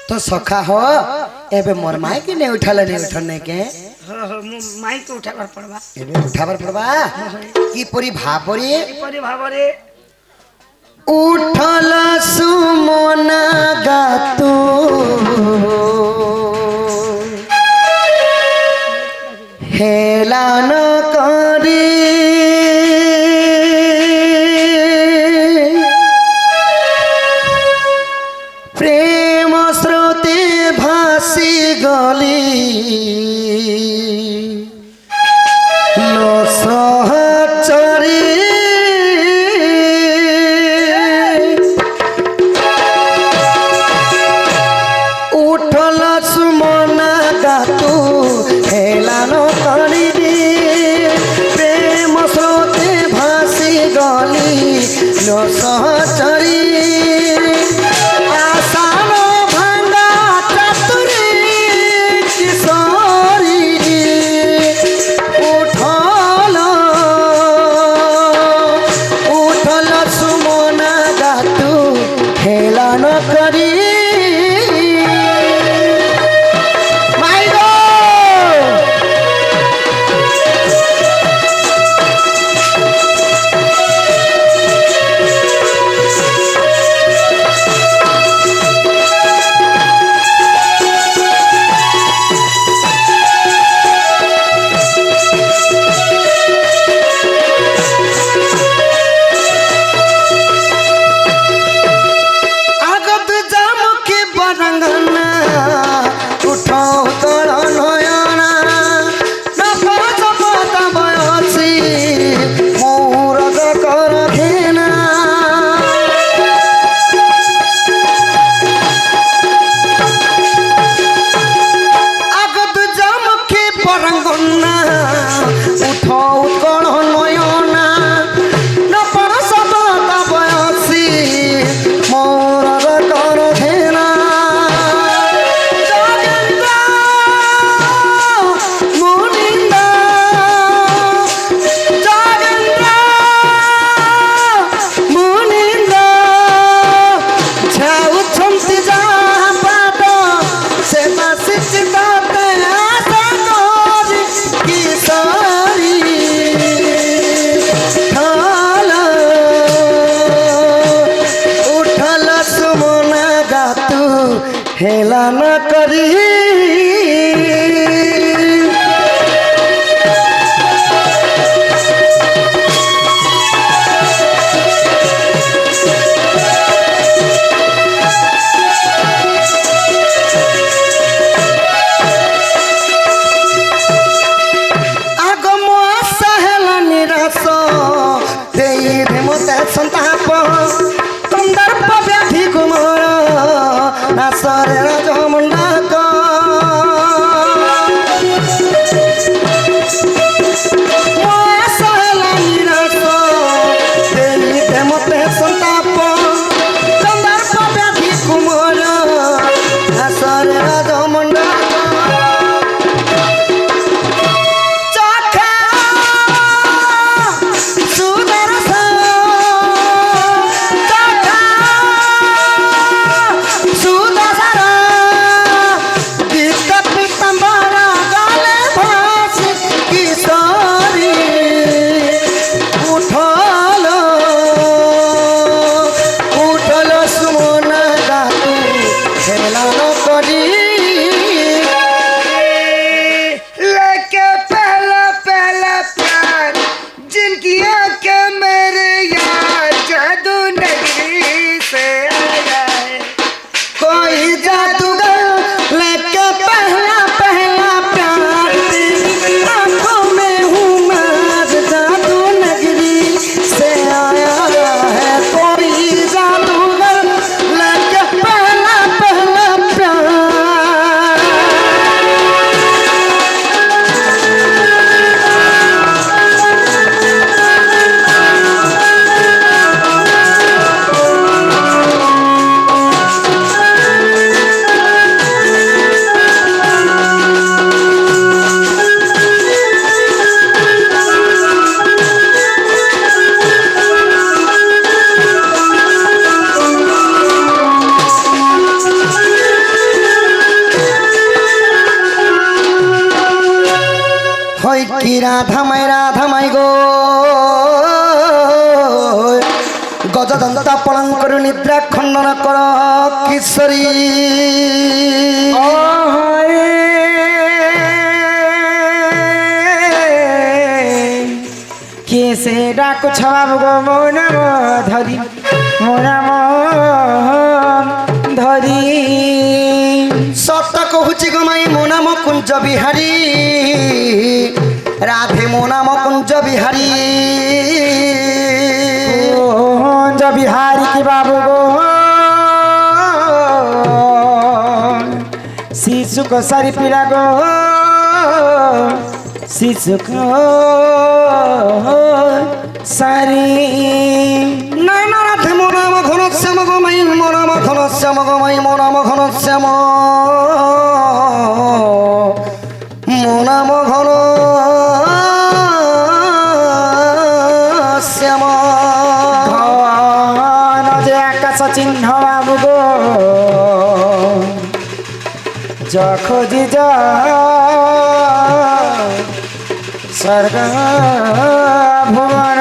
तो सखा हो एबे मोर माई के ने उठाले ने उठने के माइक उठाবার পড়বা एबे उठावर पड़बा की परी भापरी পরি ভাবরে उठल सुमना गातू हेलान करी प्रेम स्रोते भासी गली लो सहचरी उठल सुमना गातू हेलान करी হেলা না করি সন্তাপ তন্দর্প ব্যাধি কুমার নাসরে রাজমণ্ডক মতে সন্তাপ তন্দর্প ব্যাধি কুমার নাসরে রাজমণ্ডক কি রাধামাই গো গজদন্তা পলঙ্কর নিদ্রা খণ্ডন কর কিশোরী কে সে ডাকুছ বাবু গো মো নাম ধরি মো নাম ধরি সত কহুছি গো মাই মো নাম কুঞ্জ বিহারী রাধে মো নাম কুঞ্জ বিহারী কুঞ্জ বিহারী কি বাবু গো শিশু কো সারি পিলা গো শিশু কো সারি নাম রাধে মো নাম ঘনশ্যাম গো মাই মো নাম ঘনশ্যাম গো মাই মো নাম ঘনশ্যাম মো নাম ঘন শ্যাম ঘন যে আকাশ চিহ্ন বাবু গো যখোজি যা স্বর্গ ভুবন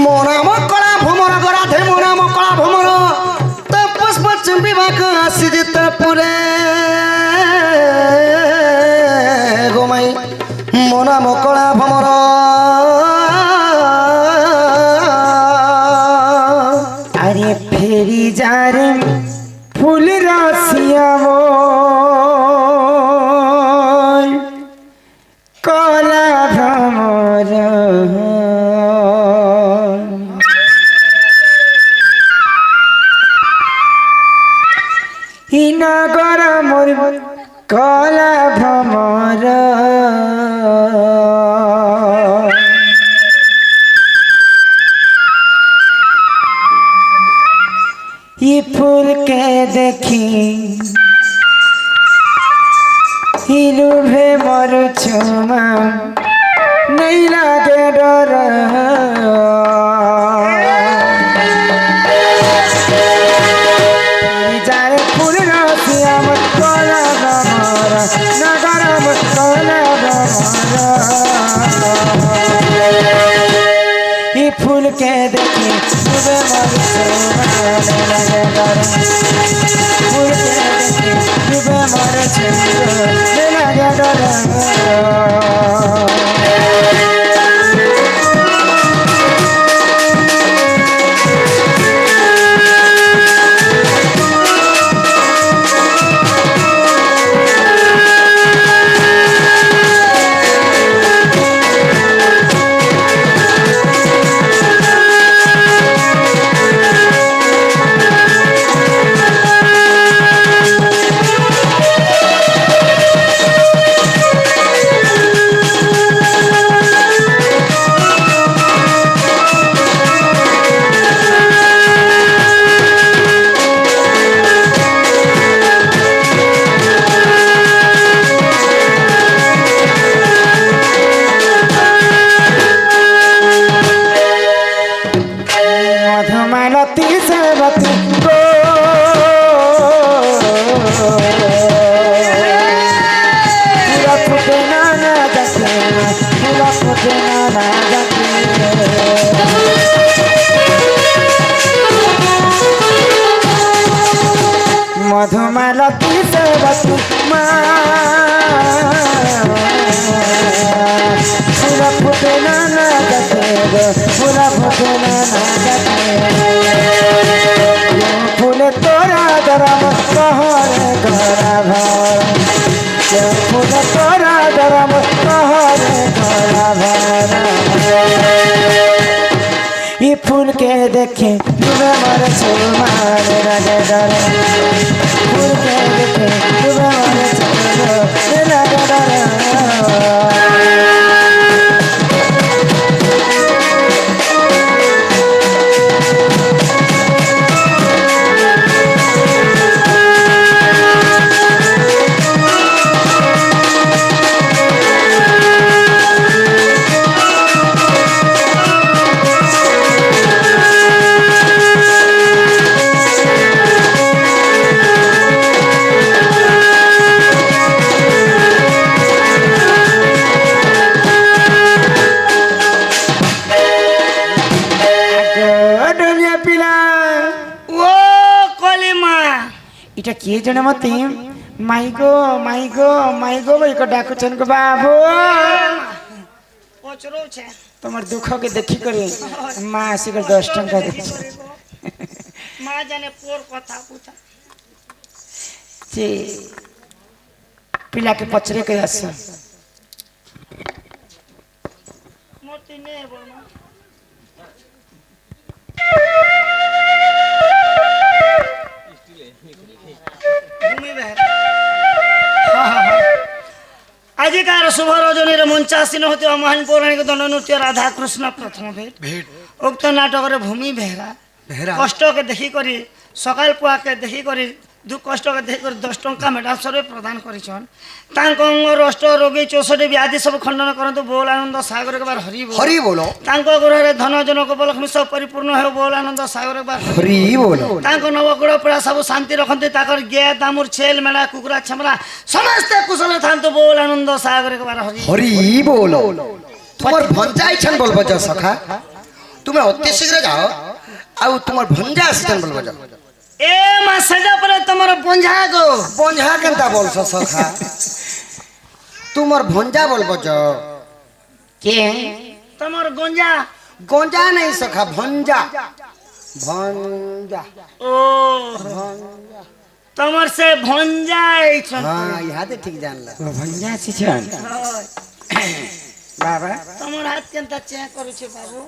মো নাম কলা ভ্রমণ রাধে মো নাম কলা ভ্রমণ তো পুষ্প চুম্বি বাক আসি পুরে গোমাই মো নাম কলা ভ্রমণ আরে ফেরি যারে ফুল রাশিয়াম কলা ভ্রমর নগর মোর কলা ভ্রমর ই ফুলকে দেখি হিলুভে মরুছু মা নেই লাগে ডর যায় ফুল রাশি আমার কলা ভ্রমর নগর আমার কলা ভ্রমর ই ফুলকে দেখি डूबे मोर चुमार लगे डर फूल के देखे डूबे मोर चुमार लगे डर मधुमालती सेवती को पूरा फुटे नाना जाके पूरा फुटे नाना जाके मधुमालती सेवती पूरा फुटे नाना जाके पूरा फुटे नाना फूल तोरा दरम कहरे घरा भर फूल तोरा दरम कहरे घरा भर ये फूल के देखे डूबे मर चुमार लगे डर फूल के देखे डूबे मर चुमार लगे डर এটা কে জানে মতে মাইগো মাইগো মাইগো বই কো ডাকুছেন গো বাবু পচরো ছে তোমার দুঃখকে দেখি করে মা আসিকে 10 টাকা দিচ্ছে মা জানে পোর কথা পুতা যে পিলাকে পচরে কে আসছে মোতি নে বলমা আজিকার শুভ রজনীর মঞ্চাসীন হতে মহান পৌরাণিক দণ্ডনৃত্য রাধা কৃষ্ণ প্রথম ভেট উক্ত নাটকের ভূমি বেহরা কষ্টকে দেখি করে সকাল পুয়াকে দেখি করে দুঃখ কষ্টকে দেখি করে 10 টঙ্কা মেডাল সর্বে প্রদান করেছেন তাঙ্ক অঙ্গর অষ্ট রোগী 64 ব্যাধি সব খণ্ডন করন্তু বোল আনন্দ সাগর একবার হরি বলো তাঙ্ক গৃহরে ধন জনক উপলক্ষ্মী সব পরিপূর্ণ হেউ বোল আনন্দ সাগর একবার হরি বলো তাঙ্ক নবগুড় পড়া সব শান্তি রখন্তি তাকর গে দামুর ছেল মেলা কুকুরা ছমরা সমস্ত কুশল থান্ত বোল আনন্দ সাগর একবার হরি বলো তোমার ভঞ্জা আইছন বলবো যা সখা তুমি অতি শীঘ্র যাও আউ তোমার ভঞ্জা আসছেন বলবো যা এ মা সেটা পরে তোমার বঞ্ঝা গো বঞ্ঝা কেনতা বলছ সখা তোমার ভঞ্জা বলবো যা কে তোমার গঞ্জা গঞ্জা নাই সখা ভঞ্জা ভঞ্জা ও ভঞ্জা তোমার সে ভঞ্জা আইছন হ্যাঁ ইহাতে ঠিক জানলা ভঞ্জা আছিছন বাবা তোমার হাত কেনতা চে করছে বাবু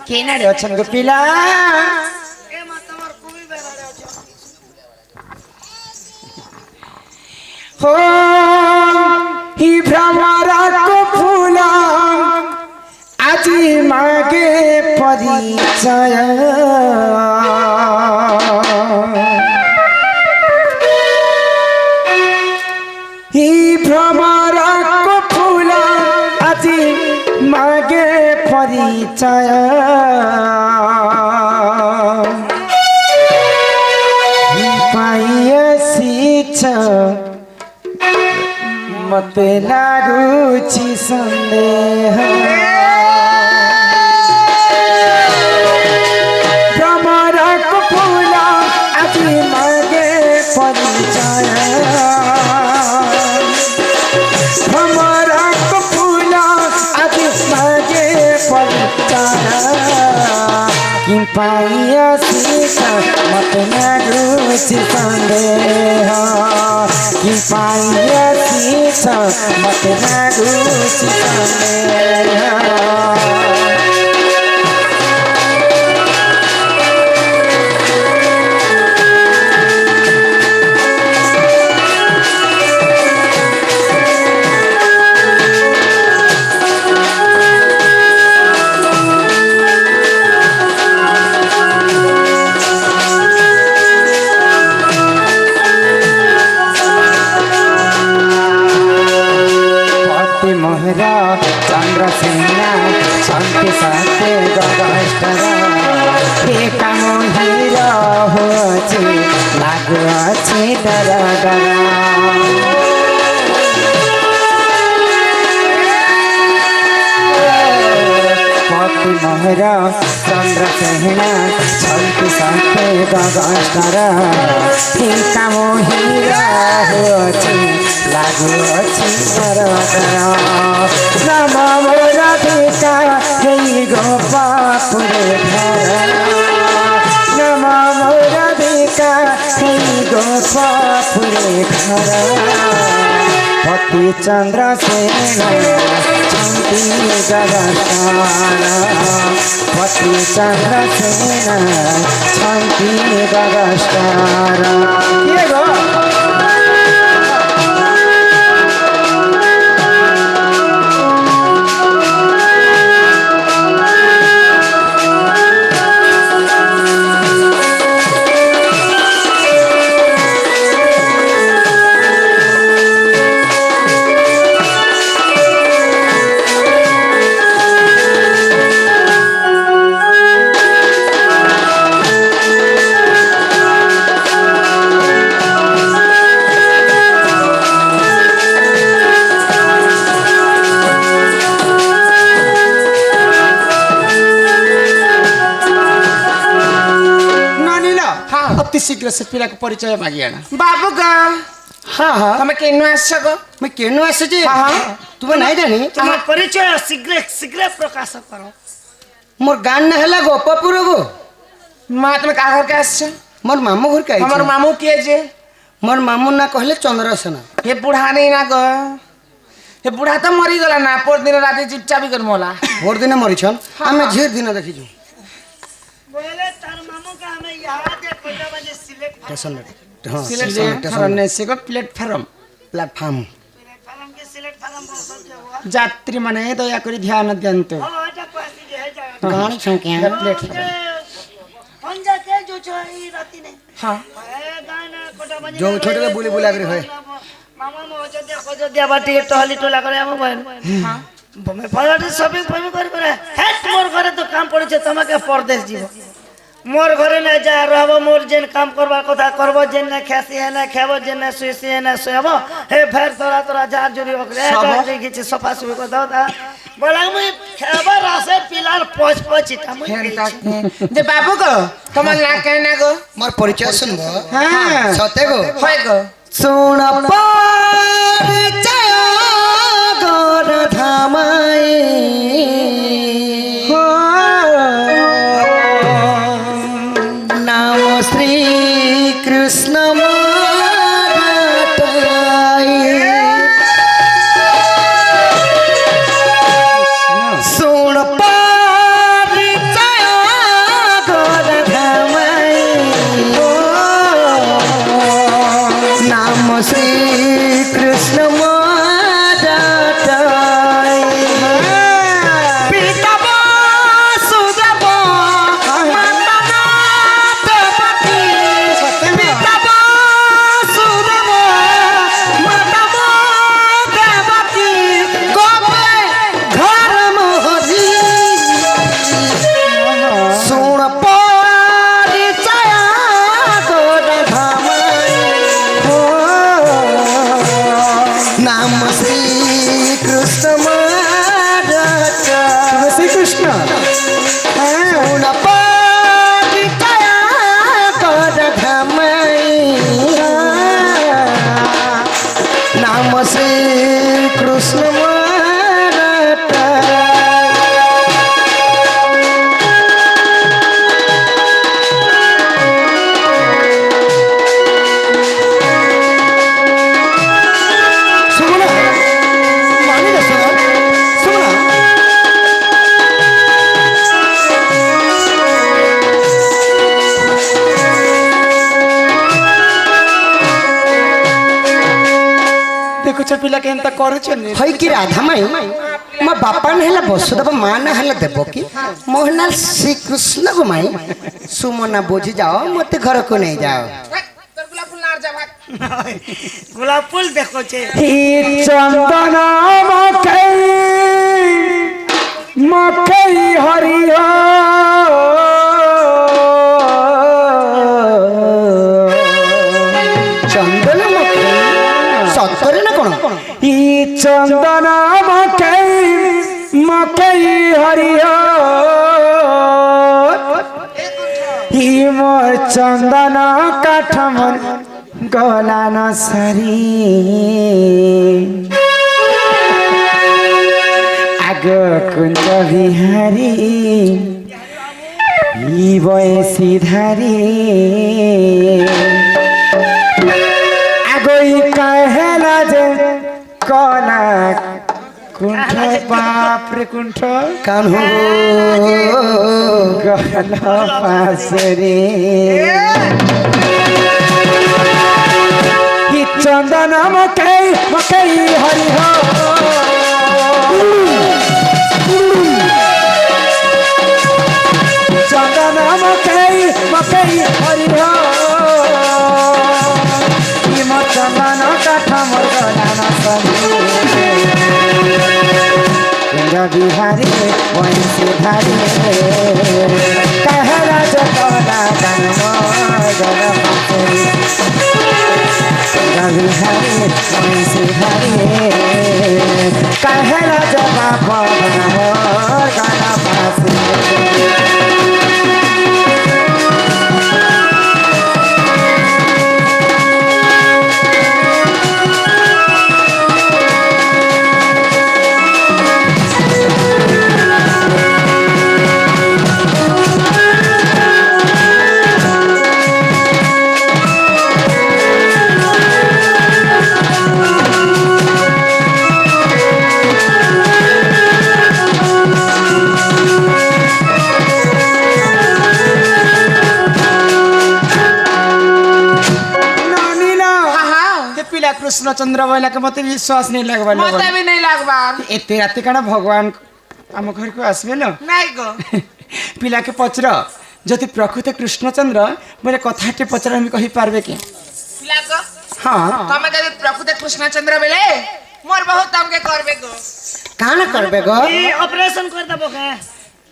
কেনারে আছেন গো পিলা এ মা তোমার খুবই বেড়ারে আছে हो ही भ्रमरा को फूला आजी मागे परिचय ही भ्रमरा को फूला आजी मागे परिचय मते लागुची संदेह पाइया सीता मत नागुची संदेह कि पाइया सीता मत नागुची संदेह मोहरा चंद्रसेना शांति साथे गगस्टरा एका मोहिर होचे लागु अछि डरा डरा पति मोहरा चंद्रसेना शांति साथे गगस्टरा एका मोहिर होचे लागु अछि डरा डरा राम राधिका हे गोपापुरे घर नम राधिका हे गोपापुरे घर पति चंद्रसेना शांति गगस्तारा पति चंद्रसेना शांति गगस्तारा ये गो अति शीघ्र से पिला को परिचय मागी आना बाबू गा हाँ हाँ तमे केनु आस गो मैं केनु आसे हाँ हाँ तुम्हें नहीं जानी तुम्हार परिचय शीघ्र शीघ्र प्रकाश करो मोर गान न हला गोपापुर गो मां तमे का घर के आस मोर मामू घर के हमर मामू के जे मोर मामू ना कहले चंद्रसेना हे बुढ़ा नहीं ना गो हे बुढ़ा तो मरी गला ना पर दिन रात चिपचा भी कर मोला भोर दिन मरी छन हमें झेर दिन देखी जो बोले तार मामू का हमें यहाँ दे कोयला बजे सिलेक्ट स्टेशन हां सिलेक्ट करने से को प्लेटफॉर्म प्लेटफॉर्म प्लेटफॉर्म के सिलेक्ट फार्म बोल सकते हो यात्री माने दया करी ध्यान दियंतु हां जा पासी जे है जा गाड़ी संख्या प्लेटफॉर्म हम जाके जो छई राती ने हां ए गाना कोटा बजे जो छोटे के बुली बुला करे होय मामा मो अयोध्या बाटी टहली टोला करे हम बहन हां मैं फलाटी शॉपिंग फॉर्म करे हेट मोर घरे तो काम पड़े छे तमके परदेश जीव मोर घरे न जा रहबो मोर जेन काम करबा कथा करबो जेन न खासी है न खाबो जेन न सुइसी है न सोबो हे फेर तोरा जा जोरी ओकरे जा घिचे सफा सुबे को दादा बोला मुई खाबो रासे पिलार पोछ पोचिटा मुई फेन तक जे बाबू गो तमल ना कहना गो मोर परिचय सुनबो हां सते गो होय गो सुन परिचय गोर धामाई हो नाम श्री कृष्ण सुन परिचय गोर धामाई हो नाम श्री कृष्ण କରୁଛନ୍ତି ହଇ କି ରାଧା ମାଇ ମୋ ବାପା ନା ହେଲା ବସୁଦେବ ମା ନା ହେଲା ଦେବକୀ ମୋ ନା ଶ୍ରୀକୃଷ୍ଣ ଗୋ ମାଇ ସୁମନା ବୁଝି ଯାଅ ମତେ ଘରକୁ ନେଇ ଯାଅ তোর গোলাপ ফুল না যা ভাগ গোলাপ ফুল দেখোছে চন্দন মকই হরিহ চন্দন মকই সতরে না কোন ই চন্দন মকই হরিহ ই মোর চন্দন কাঠ মন গলা ন সারি আগ কুঞ্জ বিহারি ই বয়সী ধারি আগই কাহেলা যে কলা কুণ্ঠ বাপরে কুণ্ঠ কানহু গলা পাশরে চন্দন মকই মকই হরিহ চন্দন মকই মকই হরিহ চন্দন কাঠ মোর গলান কুঞ্জ বিহারি বংশী ধারি कहला जगला जन्म गल रवि हरि वंशी हरि कहला जगा पवन मोर गला पासी कृष्णचंद्र बोला के मत विश्वास नहीं लगवा मते भी नहीं लगवा एते रात काना भगवान आम घर को आसबे न नहीं गो पिला के पचर जति प्रकृत कृष्णचंद्र मोरे कथाटे पचर हम कहि पारबे के पिला गो हां तमे जदि प्रकृत कृष्णचंद्र बेले मोर बहुत हमके करबे गो काना करबे गो ए ऑपरेशन कर दबो के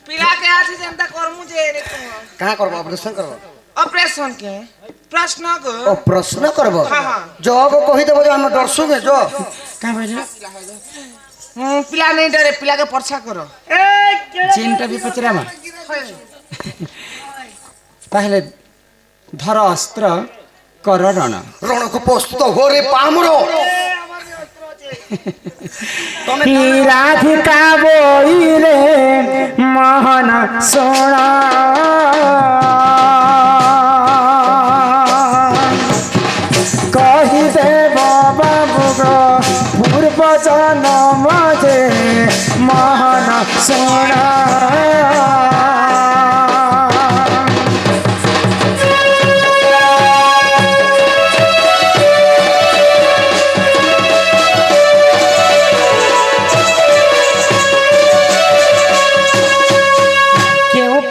पिला के आसी जनता करमु जे रे को काना करबो ऑपरेशन करबो ऑपरेशन के प्रश्न गो ओ प्रश्न करबो हां हां जब कहि देबो जे हम डरसु में जो का बोले पिला नहीं डरे पिला के परछा करो ए केड़ा चिंता भी पचरा मा पहले धर अस्त्र कर रण रण को प्रस्तुत हो रे पामरो राधिका बोइले मोहन सोना कही देव बाबू गो पूर्व जन्म जे मोहन सोना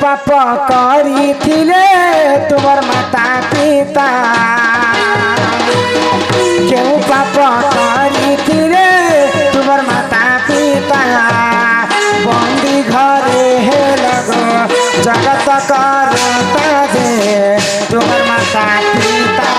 पाप करी थिले तुमर माता पिता क्यों पाप करी थिले तुमर माता पिता बंदी घरे हे लगो जगत करता जे तुमर माता पिता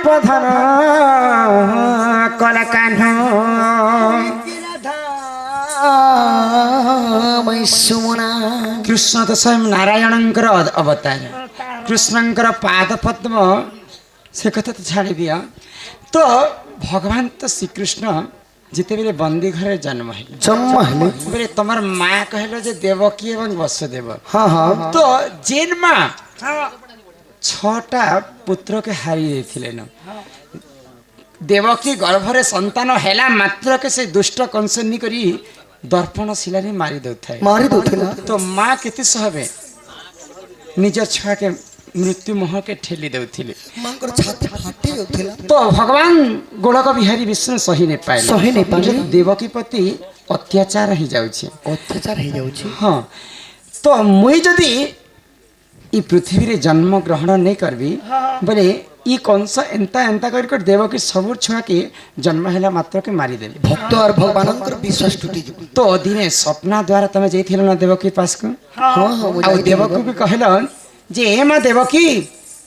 प्रधान कला कान्ह कृष्ण तो स्वयं नारायणंकर अवतार कृष्णंकर पाद पद्म से कथा तो छाड़ी दिया तो भगवान तो श्रीकृष्ण जिते बेले बंदी घरे जन्म है बोले तमर माँ कहलो जे देवकी एवं वसुदेव हाँ हाँ तो जेन माँ ଛଅଟା ପୁତ୍ରକେ ହାରି ଦେଇଥିଲେ ନ ଦେବକୀ ଗର୍ଭରେ ସନ୍ତାନ ହେଲା ମାତ୍ରକେ ସେ ଦୁଷ୍ଟ କଂସ କରି ଦର୍ପଣ ଶିଳାରେ ମାରି ଦେଉଥାଏ ମାରି ଦଉଥିଲା ତ ମା କେତେ ସହବେ ନିଜ ଛୁଆକେ ମୃତ୍ୟୁ ମୁହଁକେ ଠେଲି ଦେଉଥିଲେ ମାଙ୍କର ଛାତି ଫାଟି ଯାଉଥିଲା ତ ଭଗବାନ ଗୋଳକ ବିହାରୀ ବିଷ୍ଣୁ ସହି ନେ ପାଇଲେ ସହି ନାଇଁ ପାଇଲେ। ଦେବକୀ ପ୍ରତି ଅତ୍ୟାଚାର ହେଇଯାଉଛି ଅତ୍ୟାଚାର ହେଇଯାଉଛି ହଁ ତ ମୁଇଁ ଯଦି ଇ ପୃଥିବୀରେ ଜନ୍ମ ଗ୍ରହଣ ନେଇ করবি ବୋଲେ ଇ କଂସ ଏନ୍ତା ଏନ୍ତା କରି କରି ଦେବକୀ ସବୁ ଛୁଆକେ ଜନ୍ମ ହେଲା ମାତ୍ରକେ ମାରିଦେଲେ ଭକ୍ତ আর ভগবানଙ୍କର বিশ্বাস টুটি ଯିବ তো দিনে স্বপ্না দ্বারা তুমি যাইছিল না দেবকী পাশকু ହଁ ହଁ ମୁଁ ଆଉ ଯାଇଥିଲି। ଦେବକୀକୁ କହିଲ ଯେ ଏ ମା ଦେବକୀ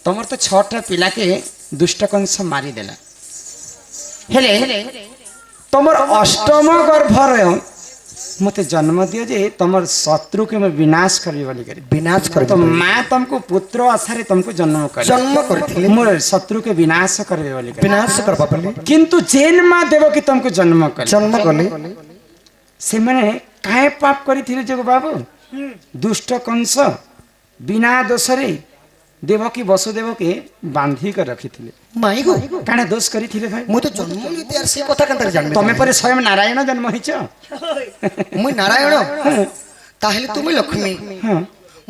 ତମର ତ ଛଅଟା ପିଲାକେ ଦୁଷ୍ଟ କଂସ ମାରିଦେଲା ହେଲେ ତମର ଅଷ୍ଟମ ଗର୍ଭରେ ମତେ ଜନ୍ମ ଦିଅ ଯେ ତମର ଶତ୍ରୁକେ ମୁଁ ବିନାଶ କରିବି ବୋଲି କରି ବିନାଶ ତ କରିବ ମା ତମକୁ ପୁତ୍ର ଆଶାରେ ତମକୁ ଜନ୍ମ କଲେ ଜନ୍ମ କରିଥିଲେ ମୋର ଶତ୍ରୁକେ ବିନାଶ କରିବେ ବୋଲି କରି ବିନାଶ କରିବା ବୋଲି କିନ୍ତୁ ଜେନ୍ ମା ଦେବକୀ ତମକୁ ଜନ୍ମ କଲେ ଜନ୍ମ କଲେ ସେମାନେ କାहे ପାପ କରିଥିଲେ ଯୋଗ ବାବୁ ଦୁଷ୍ଟ କଂସ ବିନା ଦୋଷରେ ଦେବକୀ ବସୁଦେବକେ ବାନ୍ଧିକି ରଖିଥିଲେ ମାଇ ଗো କାଣା ଦୋଷ କରିଥିଲେ ଭାଇ ମୁଁ ତ ଜନ୍ମ ନିତି আর ସେ କଥା କେନ୍ତା ଜାଣିବି ତମେ ପରେ ସ୍ୱୟଂ ନାରାୟଣ ଜନ୍ମ ହେଇଛ ମୁଁ ନାରାୟଣ ତାହେଲେ ତୁମେ ଲକ୍ଷ୍ମୀ ହଁ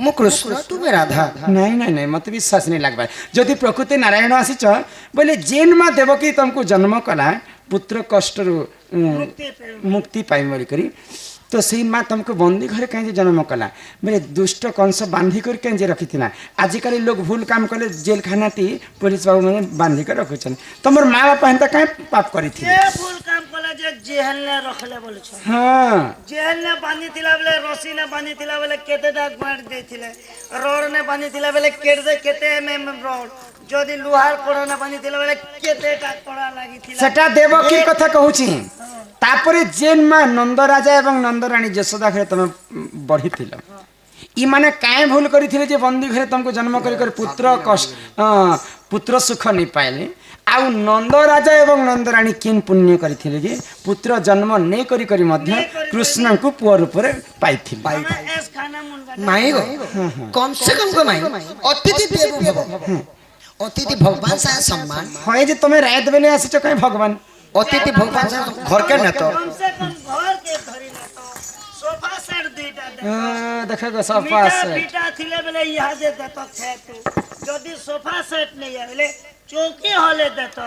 ମୁଁ କୃଷ୍ଣ ତୁମେ ରାଧା ନାଇଁ ନାଇଁ ନାଇଁ ମତେ ବିଶ୍ୱାସ नहीं लगवा ଯଦି ପ୍ରକୃତି ନାରାୟଣ ଆସିଛ ବୋଲେ ଯେନ୍ ମା ଦେବକୀ ତମକୁ ଜନ୍ମ କଲା ପୁତ୍ର କଷ୍ଟରୁ ମୁକ୍ତି ପାଇ ମରି କରି तो सही माँ तुमको बंदी घरे कहीं जन्म कला बोले दुष्ट कंस बांधी कर कहीं रखी आजिकल लोग भूल काम कले जेल खाना टी पुलिस बाबू मैंने बांधी कर रखुन तुम माँ बापा हेन्ता कहीं पाप करी थी ভুল কাম কলা যে জেহেল নে রখলে বলছ हाँ জেহেল নে বাঁধি থিলা বেলে রসি নে বাঁধি থিলা বেলে কেতেটা গাঁট দেইছিলে রড নে বাঁধি থিলা বেলে কেতে এমএম রড যদি লুহার কোড়া নে বাঁধি থিলা বেলে কেতেটা কোড়া লাগিଥିଲା सेटा देवकी कथा कहूची तापरे जेन माँ नंदराजा एवं नंदराणी यशोदा घरे तुम बढ़ी थिल इ माने काहे भूल करिथिले जे बंदी घरे तुमको जन्म करी कर पुत्र कष्ट पुत्र सुख नहीं पाइले आउ नंद राजा एवं नंदराणी किन पुण्य करिथिले जे पुत्र जन्म नहीं करी करी मध्य कृष्ण को पुअ रूप रे पाइथिले এস খানা মুন্ডা माई गो कम से कम को माई अतिथि देवो भव अतिथि भगवान सा सम्मान होय जे तुमे रात बेले आसिछ काहे भगवान अतिथि भगवान सा घर के न तो कम से कम घर के धरी ना तो सोफा सेट दुईटा दे देखो गो सब মিঠা पास পিঠা থিলে বেলে ইহা দে দেত খেতু যদি সোফা সেট নেই আইলে চৌকি হলে দেত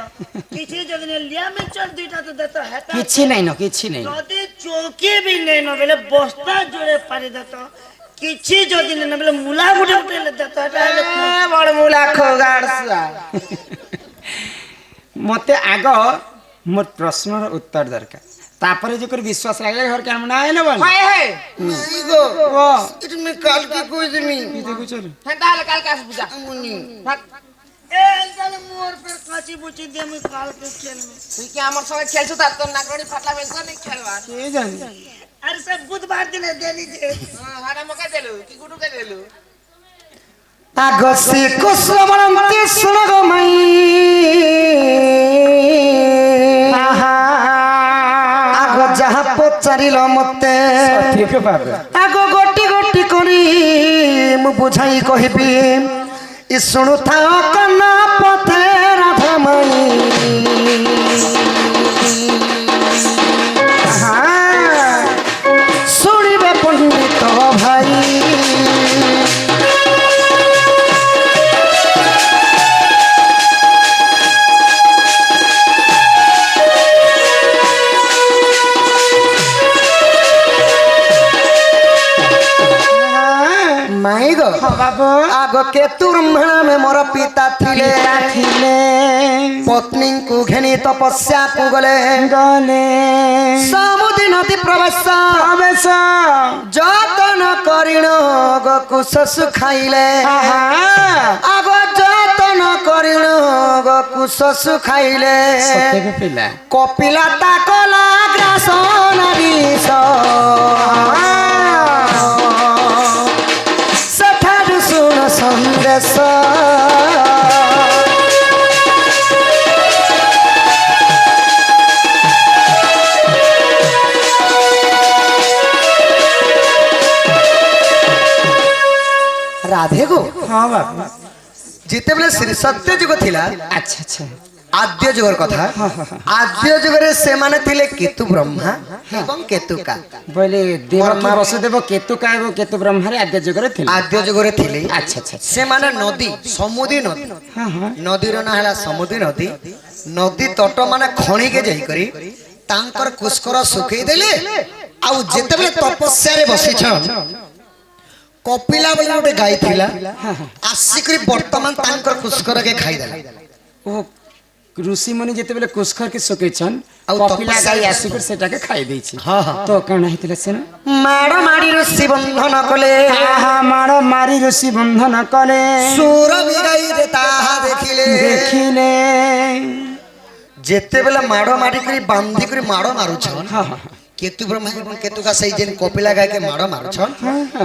কিছু যদি লিয়া মিচর দুইটা তো দেত হেতা किछि नहीं न किछि नहीं যদি চৌকি বি নেই ন বেলে বস্তা জোড়ে পারি দেত কিছু যদি নেই ন বেলে মুলা গুটে উঠেলে দেত এটা হলে बड़ मुला खोगाड़सुआ मते आग मोर प्रश्नर उत्तर दरकार तापरे जो कर विश्वास लागले घर के हम ना आइले बन हाय हाय माई गो ओ इट में काल की कोई दिमी ई देखु चल হেন্তা হলে কালকে আসবো যা मुनी এ এখানে মোর পর কাচি বুচি দিয়ে আমি কাল কে খেলবো তুই কি আমার সঙ্গে খেলছো তার তোর নাগরণী ফাটলা বেলছো নেই খেলবার के जानी আরে সব বুধবার দিনে দেলি যে হারা মকে দেলু কি গুটুকে দেলু आगसी कुसुमरंती सुन गो मई आग जहाँ पचारिल मते ठीक बाबा आग गोटी गोटी करी मु बुझाई कहबी इ सुनु था कना पथे राधा मई सुनिबे पंडित भाई माई गो बाबू आग के तुरम्भा में मोर पिता थिले थिले पत्नी को घेनी तपस्या को गले गले समुद्र नदी प्रवेश अबेस जतन करिण गो कुश सुखाइले आग जतन करिण गो कुश सुखाइले सत्य के पिला कपिला ताकला ग्रास नदीस सठारु सुन सन्देश राधे गो हाँ बाबा যেতেবেলে শ্রী সত্য যুগ ଥିଲା আচ্ছা আচ্ছা আদ্য যুগর কথা আদ্য যুগরে সেমানে ଥିଲେ কেতু ব্রহ্মা এবং কেতুকা বলে দেবকী বসুদেব কেতুকা এবং কেতু ব্রহ্মারে আদ্য যুগরে ଥିଲେ আদ্য যুগরে ଥିଲେ আচ্ছা আচ্ছা ସେମାନେ ନଦୀ ସମୁଦ୍ରୀ ନଦୀ ନଦୀର ନାଁ ହେଲା ସମୁଦ୍ରୀ ନଦୀ ନଦୀ ତଟ ମାନେ ଖଣିକେ ଯାଇକରି ତାଙ୍କର କୁଷ୍କର ଶୁଖେଇ ଦେଲେ ଆଉ ଯେତେବେଳେ ତପସ୍ୟାରେ ବସିଛନ୍ କପିଲା ବୋଲି ଗୋଟେ ଗାଈ ଥିଲା ଆସିକରି ବର୍ତ୍ତମାନ ତାଙ୍କର କୁଷ୍କରକେ ଖାଇଦେଲା ও ঋষি মুনি যেতেবেলে কুষ্করকে শোকেছন ଆଉ কপিলা ତପସ୍ୟା গাই ରେ আসিকর সেটাকে খাই দিয়েছি ହଁ ହଁ তো কেন হইতিলে সেন ମାଡ଼ ମାଡ଼ି ଋଷି ବନ୍ଧନ କଲେ আহা মাড় মারি ঋষি বন্ধন কলে ସୁର ବି ଗାଈରେ ତାହା ଦେଖିଲେ দেখিলে ଯେତେବେଳେ ମାଡ଼ ମାରିକରି ବାନ୍ଧିକରି ମାଡ଼ ମାରୁଛନ୍ হ্যাঁ হ্যাঁ केतु ब्रह्मा এবং केतुका সেই যেন কপিলা গায়কে মাড় মারছন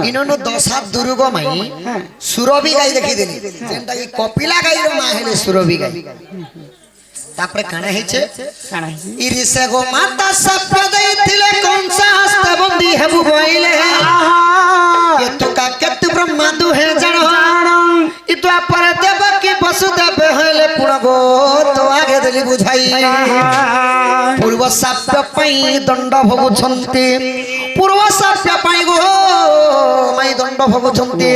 ইননো 10 হাত দুর্গ মাই সুরভি গাই দেখি দেনি যেনটা কি কপিলা গাইর মা হেলে সুরভি গাই তারপরে কানা হইছে কানা হইছে ইরিসে গো মাতা সপ্য দেইতিলে কংসা হস্ত বন্দি হেবু বইলে কেতুকা কেতু ব্রহ্মা দুহে জণ ইতো পরে দেব কি বসুদেব হইলে পুণ গো তো আগে দেলি বুঝাই पूर्व साप्य पाई दंड भोगुछन्ति पूर्व साप्य पाई गो माई दंड भोगुछन्ति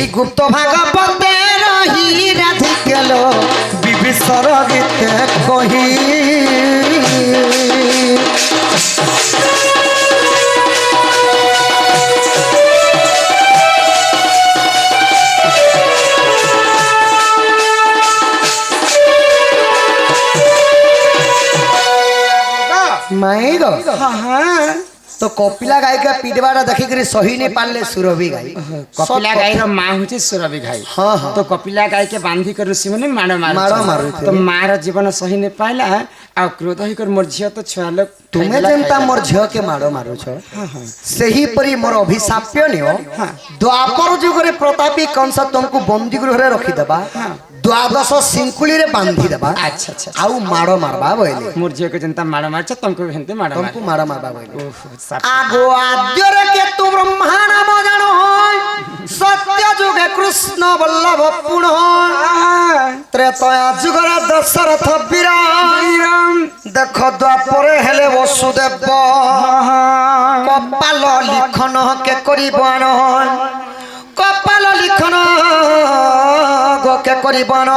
ई गुप्त भागवते रही राधिकेलो विभीषण गीत कही माई गो तो कपिला गाय का पिटवाड़ा देखी कर सही नहीं पाले सुरभि गाय कपिला गाई रो मां होचे सुरभि गाई हाँ हाँ तो कपिला गाई के बांधी कर ऋषि मुनि माड़ मारू तो मार जीवन सही नहीं पाइला आ क्रोध ही कर मोर झियो तो छुआ लोग तुम्हें जनता मोर झियो के माड़ो मारू छ सही परी मोर अभिशाप्य नियो द्वापर जुग रे प्रतापी कंस तुमको बंदी गृह रे रखी देबा द्वादश सिंकुली रे बांधी देबा अच्छा अच्छा आउ माड़ो मारबा बोले मोर झियो के जनता माड़ मारछ तुमको हेंते माड़ मार तुमको माड़ा मारबा बोले ओहो साप आगो आद्य रे केतु ब्रह्मा नाम जानो सत्य जुगे कृष्ण बल्लभ पुण त्रेतया जुगरे दशरथ वीर देख द्वापरे हेले वसुदेव कपाल लिखन के करिबन कपाल लिखन गो के करिबन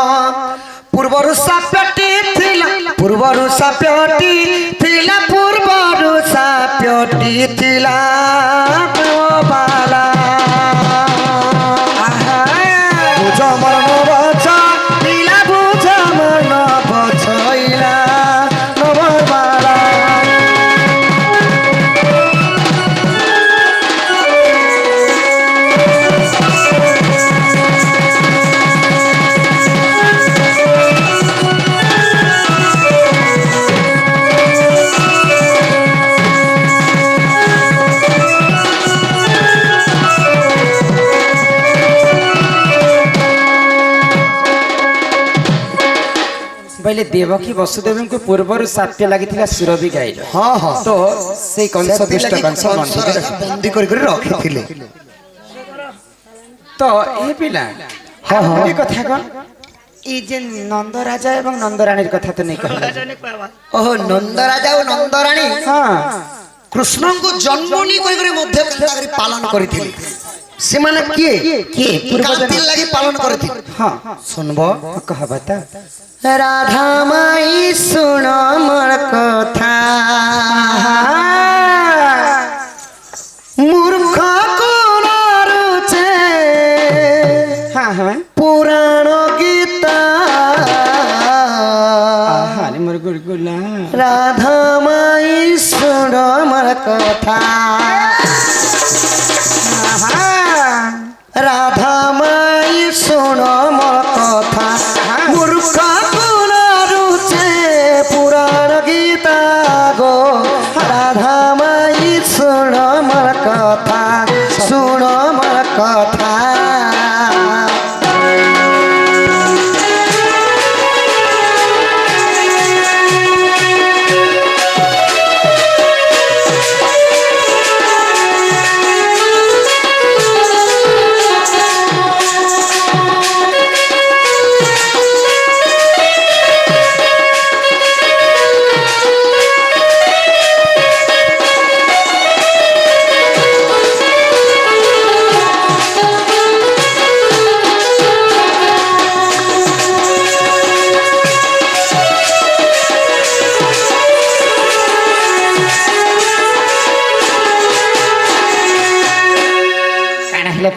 पूर्वरु साप्यटी थिला पूर्वरु साप्यटी थिला पूर्वरु साप्यटी थिला बाला बुझ मरण बछ थिला बुझ मरण बछइला नवबाला पहले देवकी वसुदेव को पूर्वर साप्य लगी सुरभि गाई हाँ हाँ तो से कंस दुष्ट कंस बंदी कर रखी तो ए पिला हाँ हाँ ये कथा कौन ई जे नंद राजा एवं नंद रानी कथा तो नहीं कहला ओहो नंद राजा और नंद रानी हां कृष्ण को जन्मनी कर मध्य पालन करी से माने किए कातिल लगी पालन करथि हां सुनबो कह बता राधा माई सुन मोर कथा मूर्ख कोन रुचे हां हां पुराण गीता हां मोर गुलगुला राधा माई सुन मोर कथा राधा माई सुन मोर कथा मूर्ख कोन रुचे पुराण गीता गो राधा माई सुन मोर कथा सुन मोर कथा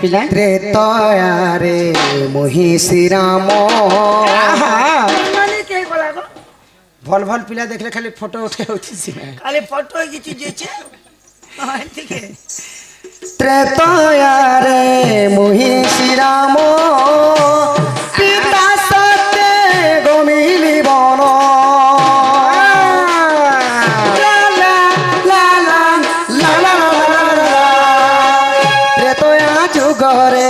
ପିଲା ତ୍ରେତୟାରେ ମୁହିଁ ଶ୍ରୀରାମ ମାନେ କେ ଗଲା গো ଭଲ ଭଲ ପିଲା ଦେଖିଲେ ଖାଲି ଫଟୋ ଉଠେଇ ହଉଛି ସିନା খালি ফটো কিছু দিয়েছে ঠিক আছে ত্রেতয়ারে মুহি শ্রীরাম পিতা সত্যে গমিলি বন ত্রেতয়া যুগরে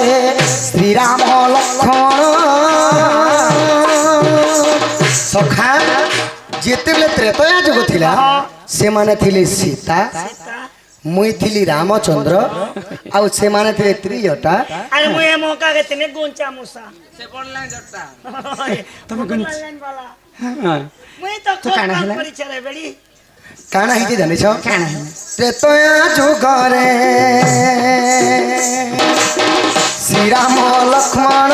শ্রীরাম লক্ষণ সখা যেতেবেলে ত্রেতয়া যুগ ଥିଲା ସେମାନେ ଥିଲେ ସୀତା মুই থিলি রামচন্দ্র আউ সেমানে থিলে ত্রিজটা আরে মুই এ মৌকা কে তেনে গুঞ্চা মুসা ସେ ପଡିଲା ଜଟା ତମେ ଗୁঞ্চ বালা ହଁ মুই তো তো কানা হেলা? পরিচয় বেড়ি কানা হইছে জানিছ କାଣା ହେଲା ত্রেতয়া যুগরে শ্রীরাম লক্ষ্মণ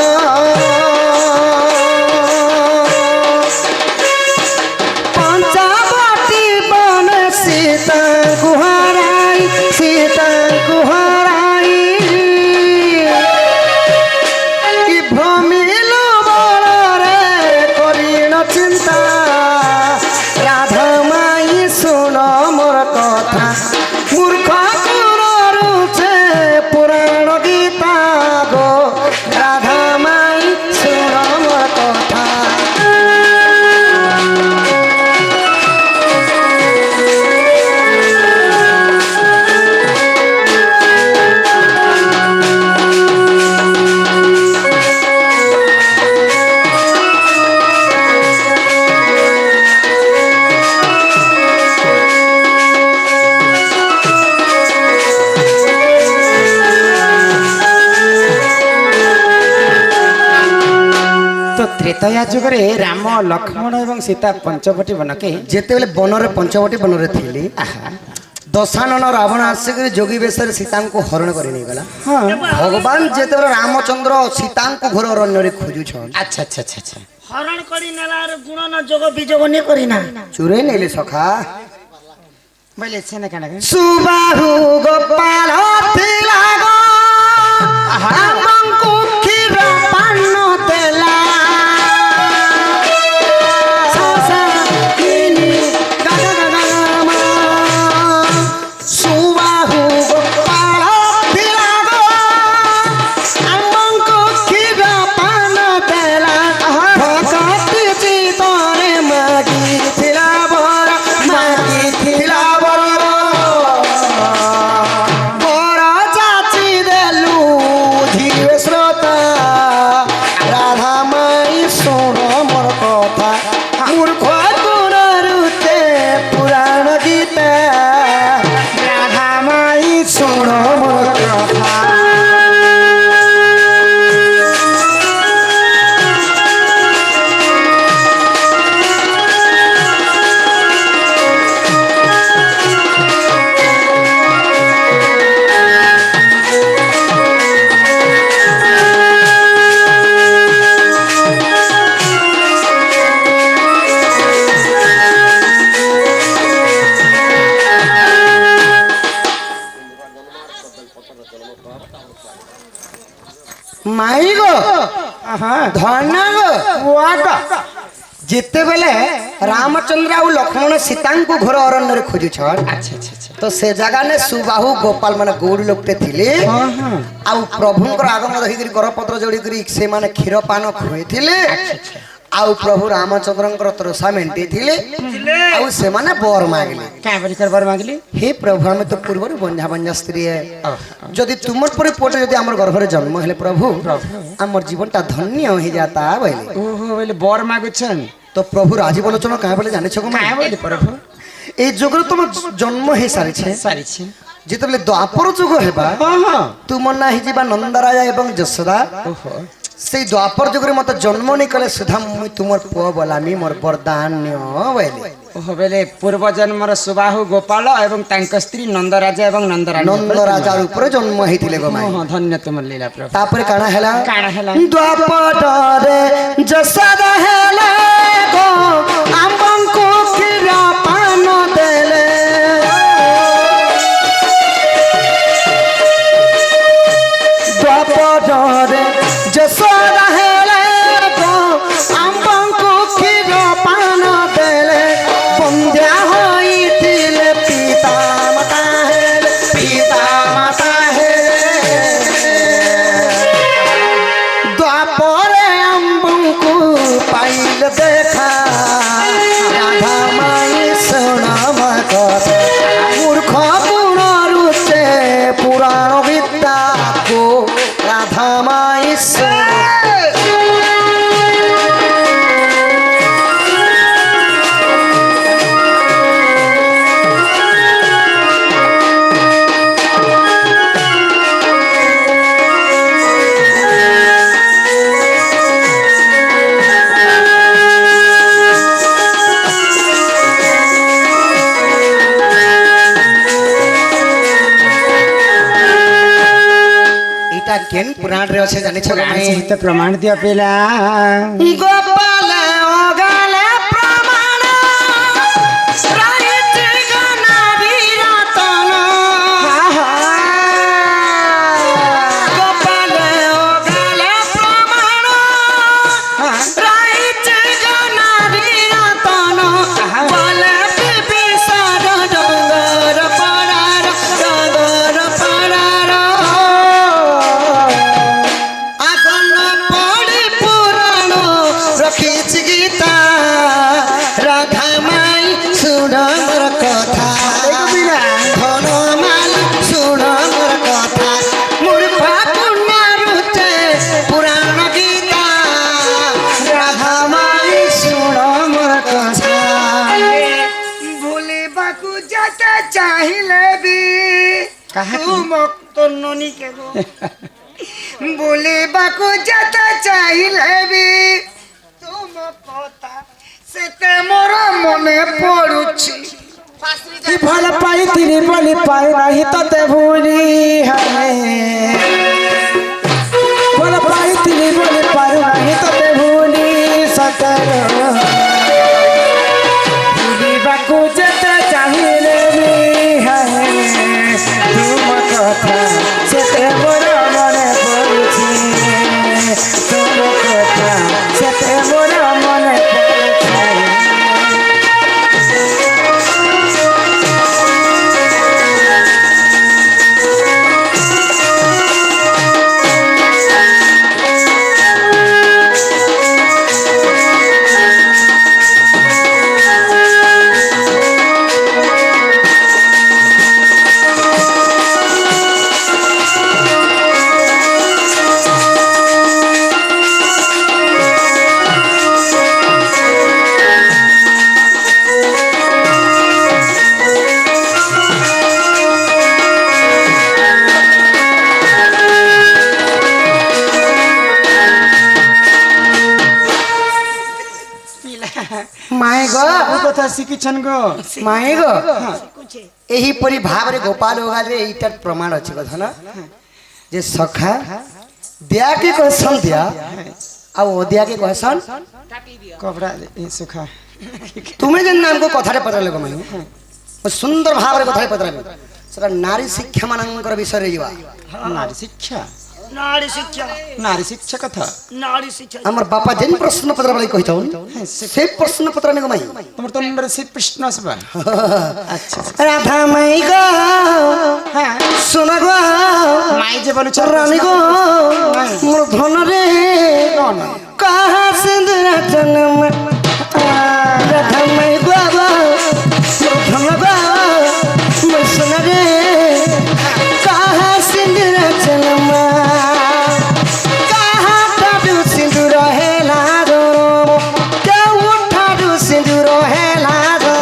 পঞ্চাবতী বন সীতা গুহারাই সীতা গুহারাই কি ভ্রমিল বলরে করিল চিন্তা রাধা মাই শুন মোর কথা মূর্খ রুচে পুরাণ গীতা গো রাধা মাই শুন মোর কথা ତ ତ୍ରେତୟା ଯୁଗରେ ରାମ ଲକ୍ଷ୍ମଣ ଏବଂ ସୀତା ପଞ୍ଚବଟୀ ବନକେ ଯେତେବେଳେ ବନରେ ପଞ୍ଚବଟୀ ବନରେ ଥିଲି ଦଶାନନ ରାବଣ ଆସିକରି ଯୋଗୀ ବେଶରେ ସୀତାଙ୍କୁ ହରଣ କରି ନେଇଗଲା ହଁ ଭଗବାନ ଯେତେବେଳେ ରାମଚନ୍ଦ୍ର ସୀତାଙ୍କୁ ଘୋର ଅରଣ୍ୟରେ ଖୋଜୁଛନ୍ ଆଚ୍ଛା ଆଚ୍ଛା ଆଚ୍ଛା ଆଚ୍ଛା হরণ করি নেলার গুণ না যোগ বিযোগ নি করি না ଚୁରେଇ ନେଲେ ସଖା ବୋଇଲେ ସେ ନା କାଣା ସୁବାହୁ ଗୋପାଳ ଥିଲା ଗୋ ଆମଙ୍କୁ କ୍ଷୀର ପାନ ଦେଲା ସୁବାହୁ ଗୋପାଳ ଥିଲା ଗୋ ଆମଙ୍କୁ କ୍ଷୀର ପାନ ଦେଲା ଭଗତି ଚିତରେ ମାଗିଥିଲା ବର ମାଗିଥିଲା ବର ବର ଯାଚି ଦେଲୁ ଧୀରେ ଶ୍ରୋତା ରାଧା ମାଇ ଶୁଣ ମୋର କଥା ମୂର୍ଖ ଗୁଣରୁତେ ପୁରାଣ ଗୀତା ରାଧା ମାଇ ଶୁଣ ମୋର କଥା ମାଇ ଗୋ ଧନ ଗୋ ଯେତେବେଳେ ରାମଚନ୍ଦ୍ର ଆଉ ଲକ୍ଷ୍ମଣ ସୀତାଙ୍କୁ ଘୋର ଅରଣ୍ୟରେ ଖୋଜୁଛନ୍ ଆଚ୍ଛା ଆଚ୍ଛା ଆଚ୍ଛା ତ ସେ ଜାଗାନେ ସୁବାହୁ ଗୋପାଳ ମାନେ ଗୌରୀ ଲୋକଟେ ଥିଲେ ଆଉ ପ୍ରଭୁଙ୍କର ଆଗମନ ରହିକରି କରପତ୍ର ଯୋଡ଼ିକରି ସେମାନେ କ୍ଷୀର ପାନ ଖୁଏଇଥିଲେ ଆଉ ପ୍ରଭୁ ରାମଚନ୍ଦ୍ରଙ୍କର ତୃଷା ମେଣ୍ଟେଇଥିଲେ ଆଉ ସେମାନେ ବର ମାଗିଲେ କାଁ ବୋଲି କରବାର ମାଗିଲି हे प्रभु हमें तो पूर्व बंझा बंझा स्त्री है जदि तुमर पर पुट जदि हमर गर्भरे जन्म हेले प्रभु हमर जीवनटा धन्य हो जाता बोले ओहो बोले बर मागुछन तो प्रभु राजीव लोचन कहा बोले जाने छको काँ बोले प्रभु ए जुगर तुम जन्म हे सारी छे सारिछि जेतबले द्वापर जुग हेबा हाँ हाँ तुम ना हि जीवा नंदराजा एवं जसोदा ओहो से द्वापर जुगरे मत जन्म नहीं कले सुधा मुई तुमर पुआ बोलामी मोर वरदान्य बोले ओहो बोले पूर्व जन्मर सुबाहु गोपाल एवं तांक स्त्री नंदराजा एवं नंदरानी नंद राजा ऊपर जन्म हेतिले गो माई ओहो धन्य तुम लीला प्रभु तापर काना हेला काଣା ହେଲା? द्वापरे जसोदा हेला गो आम्बंको କ୍ଷୀର ପାନ ଦେଲେ द्वापर केन पुराण रे अच्छे जानि छ पुराण सहित प्रमाण दिया पिला गोपाल ओगाले प्रमाण राइट गनारी रतन गोपाल ओगाले प्रमाण राइट गनारी रतन बोले बिबिसार डगर परार आगन पड़ी पुराण रखिछ गीता राधा माई सुन मोर कथा हनुमान सुन मोर कथा मूर्खा पुण्य रुचे पुराण गीता राधा माई सुन मोर कथा भूले बाकू जाता चाहिले भी तू मत ननी के गो भूले बाकू जाता चाहिले भी तुम कथा सेते मोर मने पड़ुछि कि भल पाई तिनी बोली पाई नहीं तते भूली है भल पाई तिनी बोली पाई नहीं तते भूली सतर भूली बाकू जते चाहिए भी है तुम कथा सेते मोर मने पड़ुछि तुम कथा सेते मोर मने पड़ुछि माय गो কথা শিখিছন গো माय गो एही परी भाव रे गोपाल होगा रे एटार प्रमाण अछि कथा ना जे सखा दिया के कहसन दिया आ ओदिया के कहसन कपड़ा ये सुखा तुम्हें जन नाम को कथा रे पत्र लगो माई सुंदर भाव रे कथा रे पत्र सेटा नारी शिक्षा मानकर विषय रे जीवा नारी शिक्षा नारी शिक्षा কথা नारी शिक्षा हमर बापा जेन प्रश्न पत्र वाली कहितौन से प्रश्न पत्र ने माई তোমার তো নম্বর से प्रश्न আসবা আচ্ছা राधा माई गो হ্যাঁ सुन गो মাই যে বলছ रानी गो मोर धन रे कहा सिंदूर जन्म राधा माई गो मोर धन गो मोर सुन रे कहा सिंदूर जन्म कहा ठाडू सिंदूर हेला रो केउ ठाडू सिंदूर हेला रो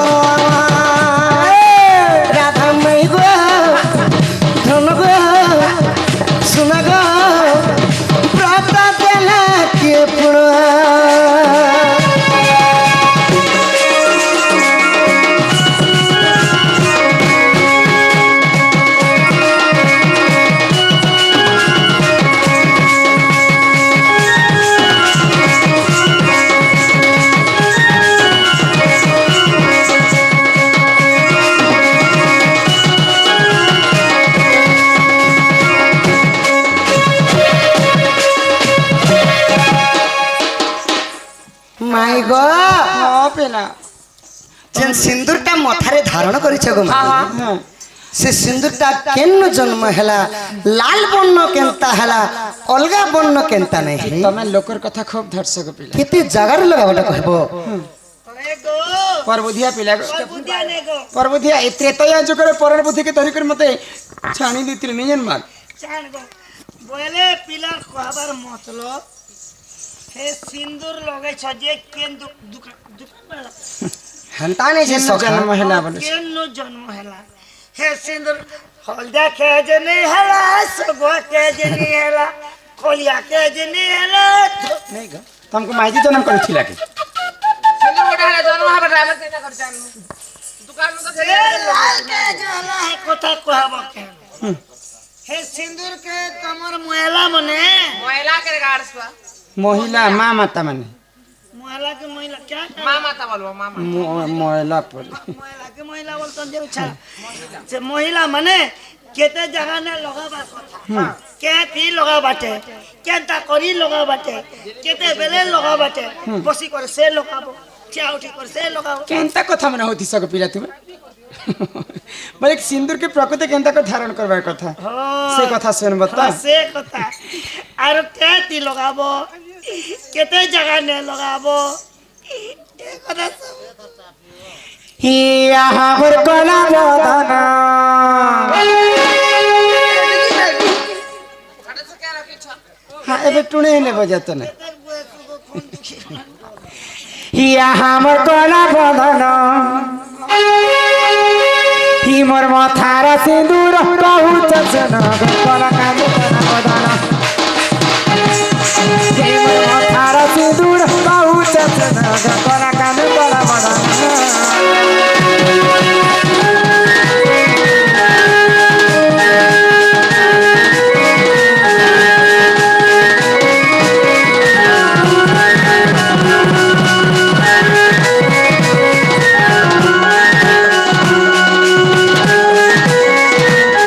राधा माई गो धन गो सुन गो व्रत देला के पुरा माई गो পেলা जेन सिंदूरटा मथारे धारण करिछ गो माई से सिंदूरटा केन जन्म हैला लाल बन्न केनता हैला अलगा बन्न केनता नहीं তুমি লোকের কথা খুব ধর্ষক পিলা केते जगार लगावटा कहबो ए गो পরবুধিয়া পিলা बुद्धिया ने गो পরবুধিয়া এ ত্রেতয়া যুগরে পরের বুদ্ধিকে ধরি করে মতে ছানি দিছিল নিজেন মার चाण गो बोले पिलर कहबार मतलब हे सिंदूर लगे छ जे केन दुकान वाला हंता नहीं से सखा জন্ম হেলা বলে केन नो जन्म हैला हे सिंदूर हल्दा के जे नहीं हैला सगो के जे नहीं हैला खोलिया के जे नहीं हैला नहीं गो तुमको माइजी जन्म करिथिला कि ए लाल के जला है कोथा कहबो के हे सिंदूर के तमर मुएला मने মহিলা কে গাড় সুয়া মহিলা মা মাতা মানে मुएला के महिला क्या মা মাতা বলবো মামা মহিলা পড়ে महिला के महिला बोलतो जे छा से महिला माने केते जगह ने लगाबा কথা केती লগা বাটে কেনতা করি লগা বাটে কেতে বেলে লগা বাটে বসি করে সে লগাবো ঠিয়া উঠি করে সে লগাবো কেনতা কথা মানে হতি সক পিলা তুমি বলে সিন্দুর के प्रकृति केनता को धारण करबार কথা সে কথা শুনব তো से কথা আর কেতি লগাবো কেতে জায়গা নে লগাবো এ কথা সব হিয়া হাবর কলা বদনা হ্যাঁ এবে টুনে নেব যেত না দেখবো একটু খুন দুখি হিয়া হামর কলা বদনা হি মোর মাথার সিঁদুর পহুঁচছ না কলা কাঁদে না বদনা হি মোর মাথার সিঁদুর পহুঁচছ না